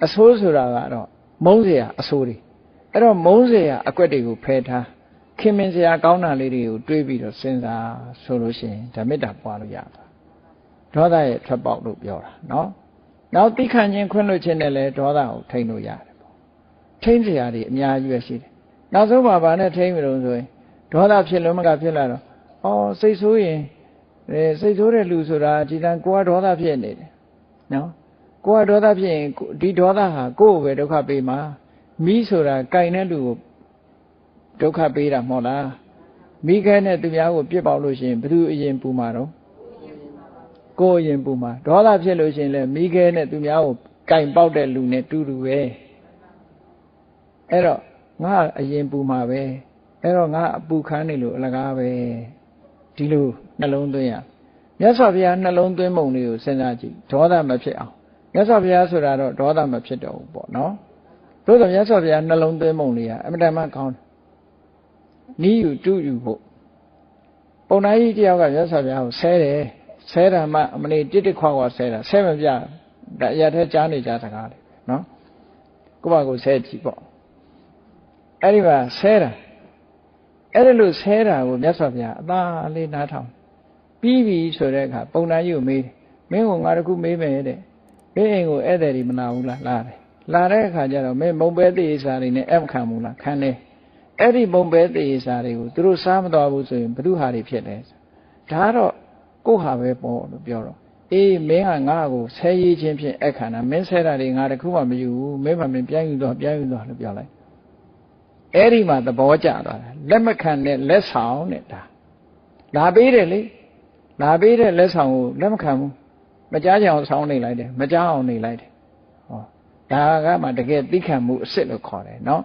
အဆိုးဆိုတာကတော့မုန်းစရာအဆိုးတွေအဲ့တော့မုန်းစရာအကွက်တွေကိုဖယ်ထားခင်မင်စရာကောင်းတာလေးတွေကိုတွေးပြီးတော့စဉ်းစားဆိုလို့ရှိရင်ဓမေတ္တာပွားလို့ရတာဒေါသရဲ့ထွက်ပေါက်လို့ပြောတာနော်နောက်သိခံခြင်းခွင့်လွှတ်ခြင်းနဲ့လည်းဒေါသကိုထိန်းလို့ရတယ်ပေါ့ထိန်းစရာတွေအများကြီးပဲရှိတယ်နောက်ဆုံးမှာဗာနဲ့ထိန်းမလို့ဆိုရင်ဒေါသဖြစ်လို့မကဖြစ်လာတော့စိတ်ဆိုးရင်စိတ်ဆိုးတဲ့လူဆိုတာဒီတန်ကိုကဒေါသဖြစ်နေတယ်နော်ကိုကဒေါသဖြစ်ရင်ဒီဒေါသဟာကိုယ့်ကိုပဲဒုက္ခပေးမှာမိဆိုတာကြိုင်တဲ့လူကိုဒုက္ခပေးတာမဟုတ်လားမိခဲနဲ့သူများကိုပြစ်ပေါက်လို့ရှိရင်ဘယ်သူအရင်ပူမှာတော့ကိုယ်ရင်ပူမှာဒေါသဖြစ်လို့ရှိရင်လည်းမိခဲနဲ့သူများကိုကင်ပေါက်တဲ့လူနဲ့တူတူပဲအဲ့တော့ငါအရင်ပူမှာပဲအဲ့တော့ငါအပူခမ်းနေလို့အလကားပဲဒီလိုနှလုံးသွင်းရမြတ်စွာဘုရားနှလုံးသွင်းပုံလေးကိုစဉ်းစားကြည့်ဒေါသမဖြစ်အောင်မြတ်စွာဘုရားဆိုတာတော့ဒေါသမဖြစ်တော့ဘူးပေါ့နော်သို့သော်မြတ်စွာဘုရားနှလုံးသွင်းပုံလေးကအမှန်တမ်းကောင်းတယ်နီးယူတူယူဖို့ပုံနာကြီးတယောက်ကမြတ်စွာဘုရားကိုဆဲတယ်ဆဲတာမှအမလေးတစ်ခွာခွာဆဲတာဆဲမပြဒါအရာထဲကြားနေကြစကားလေနော်ကိုယ့်ဘာကိုဆဲကြည့်ပေါ့အဲ့ဒီမှာဆဲတာအဲ့ဒါလို့ဆဲတာကိုမြတ်စွာဘုရားအသာလေးနားထောင်ပြီးပြီဆိုတဲ့အခါပုံနာကြီးကိုမေးတယ်မင်းကငါတခုမေးမယ်တဲ့မင်းအိမ်ကိုဧည့်သည်တွေမလာဘူးလားလာတယ်လာတဲ့အခါကျတော့မင်းမုံပဲသေးစာတွေနဲ့အမခံဘူးလားခံတယ်အဲ့ဒီမုံပဲသေးစာတွေကိုသူတို့စားမတော်ဘူးဆိုရင်ဘု து ဟာတွေဖြစ်တယ်ဒါကတော့ကိုယ့်ဟာပဲပေါ့လို့ပြောတော့အေးမင်းကငါ့ကိုဆဲရေးခြင်းဖြင့်အခန္ဓာမင်းဆဲတာတွေငါတခုမှမယူဘူးမင်းမှမင်းပြန်ယူတော့လို့ပြောလိုက်အဲ့ဒီမှာသဘောကျသွားတာလက်မခံတဲ့လက်ဆောင်တဲ့ဒါလာပေးတယ်လေလာပေးတဲ့လက်ဆောင်ကိုလက်မခံဘူးမကြားကြအောင်ဆောင်းနေလိုက်တယ်မကြားအောင်နေလိုက်တယ်ဟောဒါကမှတကယ်သိခံမှုအစ်စ်လို့ခေါ်တယ်နော်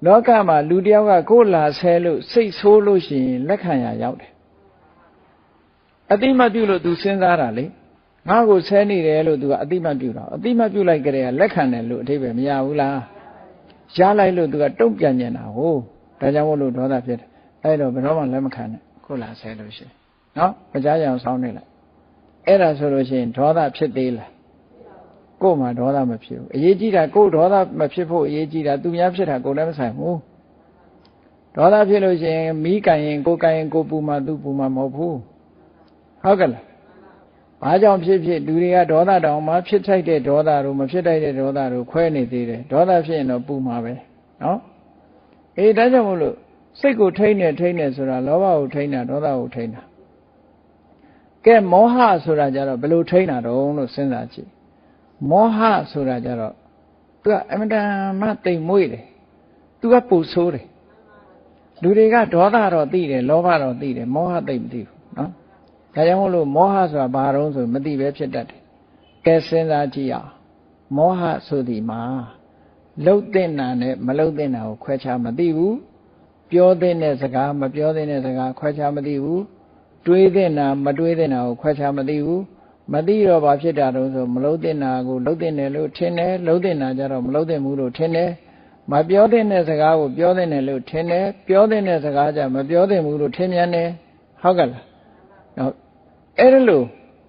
လောကမှာလူတယောက်ကကိုယ်လာဆဲလို့စိတ်ဆိုးလို့ရှိရင်လက်ခံရရောက်တယ်အတိမပြုလို့ तू စဉ်းစားတာလေငါ့ကိုဆဲနေတယ်လို့ तू ကအတိမပြုတာအတိမပြုလိုက်ကြတဲ့လက်ခံတယ်လို့အထိပ္ပယ်မရဘူးလားရလိုက်လို့ तू ကတုံ့ပြန်နေတာဟုတ်ဒါကြောင့်မို့လို့ဒေါသဖြစ်တယ်အဲ့တော့ဘယ်တော့မှလက်မခံနဲ့ကိုယ်လာဆဲလို့ရှိရင်နော်မကြားကြအောင်ဆောင်းနေလိုက်အဲ့ဒါဆိုလို့ရှိရင်ဒေါသဖြစ်သေးလား ကိုယ်မှာဒေါသမဖြစ်ဘူးအရေးကြီးတာကိုယ်ဒေါသမဖြစ်ဖို့အရေးကြီးတာသူများဖြစ်တာကိုယ်လည်းမဆိုင်ဘူးဒေါသဖြစ်လို့ရှိရင်မီးကန်ရင်ကိုပူမှာသူပူမှာမဟုတ်ဘူးဟုတ်ကဲ့လားဘာကြောင့်ဖြစ်လူတွေကဒေါသတောင်မှဖြစ်ထိုက်တဲ့ဒေါသတို့မဖြစ်ထိုက်တဲ့ဒေါသတို့ခွဲနေသေးတယ်ဒေါသဖြစ်ရင်တော့ပူမှာပဲနော်အေးဒါကြောင့်မို့လို့စိတ်ကိုထိန်းနေဆိုတာလောဘကိုထိန်းတာဒေါသကိုထိန်းတာကဲမောဟဆိုတာကြတော့ဘယ်လိုထိန်းတာတုံးလို့စဉ်းစားကြည့်မောဟဆိုတာကြတော့သူကအမတန်မှတိမ်မွေ့တယ်သူကပူဆိုးတယ်လူတွေကဒေါသတော့သိတယ်လောဘတော့သိတယ်မောဟသိမသိဘူးနော်ဒါကြောင့်မို့လို့မောဟဆိုတာဘာတုံးဆိုမသိပဲဖြစ်တတ်တယ်ကဲစဉ်းစားကြည့်အောင်မောဟဆိုဒီမှာလှုပ်တဲ့နာနဲ့မလှုပ်တဲ့နာကိုခွဲခြားမသိဘူးပြောတဲ့စကားမပြောတဲ့စကားခွဲခြားမသိဘူးတွေးတဲ့နာမတွေးတဲ့နာကိုခွဲခြားမသိဘူးမသိတော့ဘာဖြစ်တာတုံးဆိုမလှုပ်တဲ့နာကိုလှုပ်တဲ့လို့ထင်တယ်လှုပ်တဲ့နာကြတော့မလှုပ်တဲ့ဘူးလို့ထင်တယ်မပြောတဲ့စကားကိုပြောတဲ့လို့ထင်တယ်ပြောတဲ့စကားကြမပြောတဲ့ဘူးလို့ထင်မြန်တယ်ဟုတ်ကဲ့လားနော်အဲ့ဒါလို့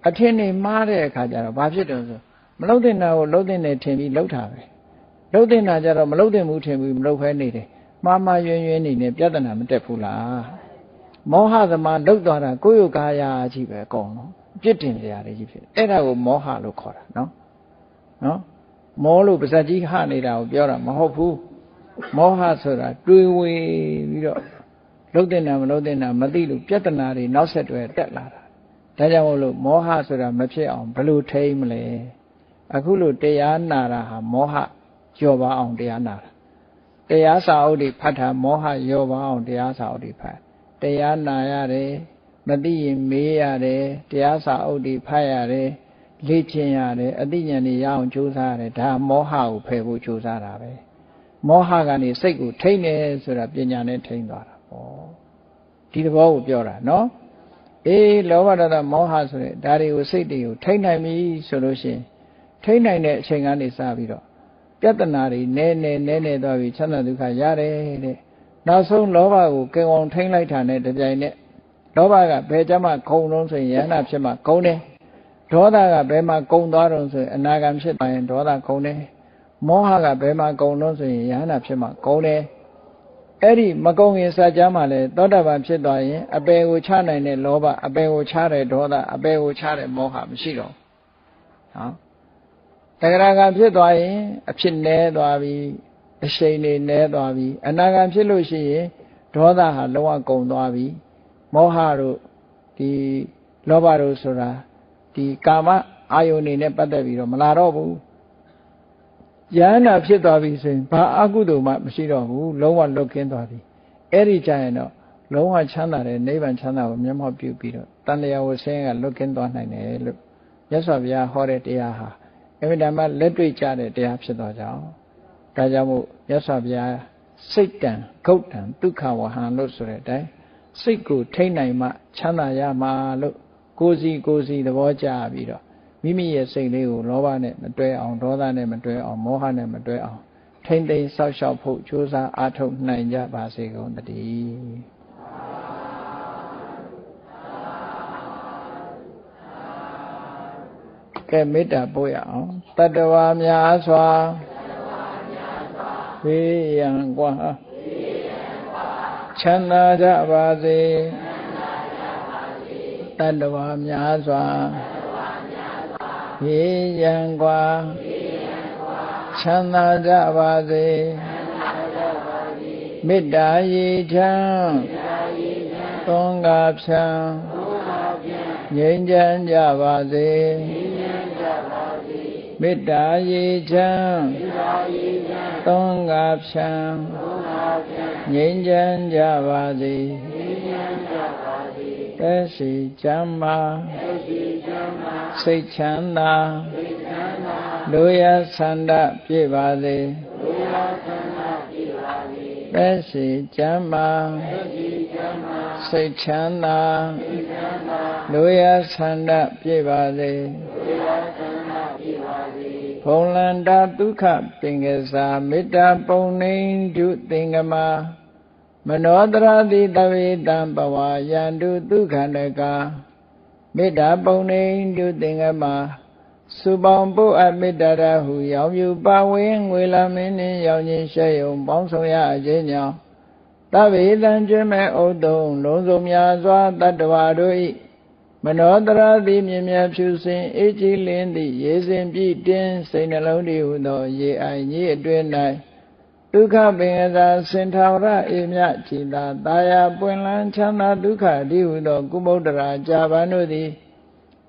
အထင်နေမှားတဲ့အခါကျတော့ဘာဖြစ်တုံးဆိုမလှုပ်တဲ့နာကိုလှုပ်တဲ့ထင်ပြီးလှုပ်တာပဲလှုပ်တဲ့နာကြတော့မလှုပ်တဲ့ဘူးထင်ပြီးမလှုပ်ဖဲနေတယ်မှားမှားယွင်းနေနေပြဿနာမတက်ဘူးလားမောဟသမားလှုပ်သွားတာကိုယ့်ရုပ်ကာယကြီးပဲအကုန်လုံးပြစ်တင်ကြရတယ်ကြီးဖြစ်အဲ့ဒါကိုမောဟလို့ခေါ်တာနော်မောလို့ပါဇက်ကြီးဟနေတာကိုပြောတာမဟုတ်ဘူးမောဟဆိုတာတွေးဝေပြီးတော့လှုပ်တဲ့နာမလှုပ်တဲ့နာမသိလို့ပြဿနာတွေနောက်ဆက်တွဲတက်လာတာဒါကြောင့်မို့လို့မောဟဆိုတာမဖြစ်အောင်ဘယ်လိုထိမ့်မလဲအခုလို့တရားနာတာဟာမောဟကျော်ပါအောင်တရားနာတာတရားစာအုပ်တွေဖတ်တာမောဟကျော်ပါအောင်တရားစာအုပ်တွေဖတ်တရားနာရတယ်မသိရင်မေးရတယ်တရားစာအုပ်တွေဖတ်ရတယ်လေ့ကျင့်ရတယ်အသိဉာဏ်တွေရအောင်ကြိုးစားရတယ်ဒါမောဟကိုဖယ်ဖို့ကြိုးစားတာပဲမောဟကနေစိတ်ကိုထိမ့်တယ်ဆိုတာပညာနဲ့ထိမ့်သွားတာပေါ့ဒီသဘောကိုပြောတာနော်အေးလောဘဒေါသမောဟဆိုတဲ့ဒါတွေကိုစိတ်တွေကိုထိမ့်နိုင်ပြီဆိုလို့ရှိရင်ထိမ့်နိုင်တဲ့အချိန်ကနေစပြီးတော့ပြဿနာတွေနည်းနည်းသွားပြီးချမ်းသာဒုက္ခရတယ်တဲ့နောက်ဆုံးလောဘကိုကင်အောင်ထိမ့်လိုက်တာနဲ့တပြိုင်နက်လောဘကဘယ်ကြမှာခုံလုံးဆိုရင်ယန္တာဖြစ်မှာခုံတယ်ဒေါသကဘယ်မှာကုံသွားတော့ဆိုရင်အနာဂံဖြစ်သွားရင်ဒေါသခုံတယ်မောဟကဘယ်မှာကုံလို့ဆိုရင်ယန္တာဖြစ်မှာကုံတယ်အဲ့ဒီမကုံရင်စัจ जा မှာလဲသောတာပန်ဖြစ်သွားရင်အပေကိုချနိုင်တဲ့လောဘအပေကိုချတဲ့ဒေါသအပေကိုချတဲ့မောဟမရှိတော့နော်တဂရကဖြစ်သွားရင်အဖြစ်နည်းသွားပြီအရှိန်နေနည်းသွားပြီအနာဂံဖြစ်လို့ရှိရင်ဒေါသဟာလုံးဝကုန်သွားပြီမောဟတို့ဒီလောဘတို့ဆိုတာဒီကာမအာယုန်နေနဲ့ပတ်သက်ပြီးတော့မလာတော့ဘူးယန္တာဖြစ်သွားပြီဆိုရင်ဘာအကုသိုလ်မှမရှိတော့ဘူးလုံးဝလွတ်ကင်းသွားပြီအဲ့ဒီကြရင်တော့လုံးဝချမ်းသာတဲ့နိဗ္ဗာန်ချမ်းသာကိုမျက်မှောက်ပြုပြီးတော့တန်တရားဝဆင်းကလွတ်ကင်းသွားနိုင်တယ်လို့မြတ်စွာဘုရားဟောတဲ့တရားဟာအမြဲတမ်းလက်တွေ့ကြတဲ့တရားဖြစ်သွားကြအောင်ဒါကြောင့်မို့မြတ်စွာဘုရားစိတ်တံဂုတ်တံဒုက္ခဝဟံလို့ဆိုတဲ့အတိုင်းစိတ်ကိုထိန်းနိုင်မှချမ်းသာရမှာလို့ကိုယ်စီသဘောကျပြီးတော့မိမိရဲ့စိတ်လေးကိုလောဘနဲ့မတွဲအောင်ဒေါသနဲ့မတွဲအောင်မောဟနဲ့မတွဲအောင်ထိမ့်သိမ်းဆောက်ရှောက်ဖို့ကြိုးစားအားထုတ်နိုင်ကြပါစေကုန်သတည်းကဲမေတ္တာပို့ရအောင်တတ္တဝါများစွာဘေးရန်กว่าချမ်းသာကြပါစေတတ္တဝါများစွာဘေးရန်กว่าချမ်းသာကြပါစေမေတ္တာရေချမ်းသုံးကားဖြံငြိမ်းချမ်းကြပါစေမေတ္တာရေချမ်းသုံးကားဖြံငြိမ်းချမ်းကြပါစေသက်ရှိချမ်းသာစိတ်ချမ်းသာလူရဆန္ဒပြည့်ပါစေသက်ရှိချမ်းသာစိတ်ချမ်းသာလူရဆန္ဒပြည့်ပါစေဘုံလန္တာဒုက္ခပင်ကစားမေတ္တာပုံနေဒုသင်္ကမမနောတရတိတဝေတံဘဝယန္တုဒုက္ခန္တကာမေတ္တာပုံနေဒုသင်္ကမ စုပေါင်းပုအမေတ္တာရဟုရောင်ပြူပါဝင်းငွေလာမင်းနှင့်ရောင်ချင်းရှဲယုံပေါင်းဆောင်ရအခြင်းကြောင့်တဗ္ဗေတံကျွမ်းမဲ့ဥတုံလုံးစုံများစွာတတ္တဝါတို့၏မနောတရာသည်မြင်မြတ်ဖြူစင်အေးကြည်လင်းသည့်ရေစင်ပြည့်တင်းစိတ်နှလုံးတည်ဟုသောရေအိုင်ကြီးအတွင်၌ဒုက္ခပင်ကသာစင်ထာဝရအေမြကြည်သာတာယာပွင့်လန်းချမ်းသာဒုက္ခတည်ဟုသောကုမုဒ္ဒရာကြာပန်တို့သည်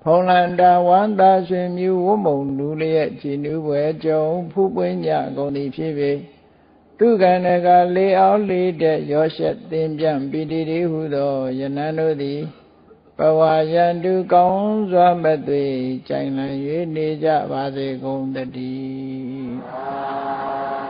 ဖုံးလန္တာဝန္တာရွှင်မြူဝမုံလူလျက်ကြည်နူးပွဲကြုံဖူးပွင့်ကြကုန်သည်ဖြစ်ပေသူကံတကလေအောင်လေးတဲ့ရောရှက်သင်ပြန့်ပီတိတိဟုသောယနန်းတို့သည်ဘဝယံတုကောင်းစွာမသွေကြိုင်လံ၍နေကြပါစေကုန်တည်း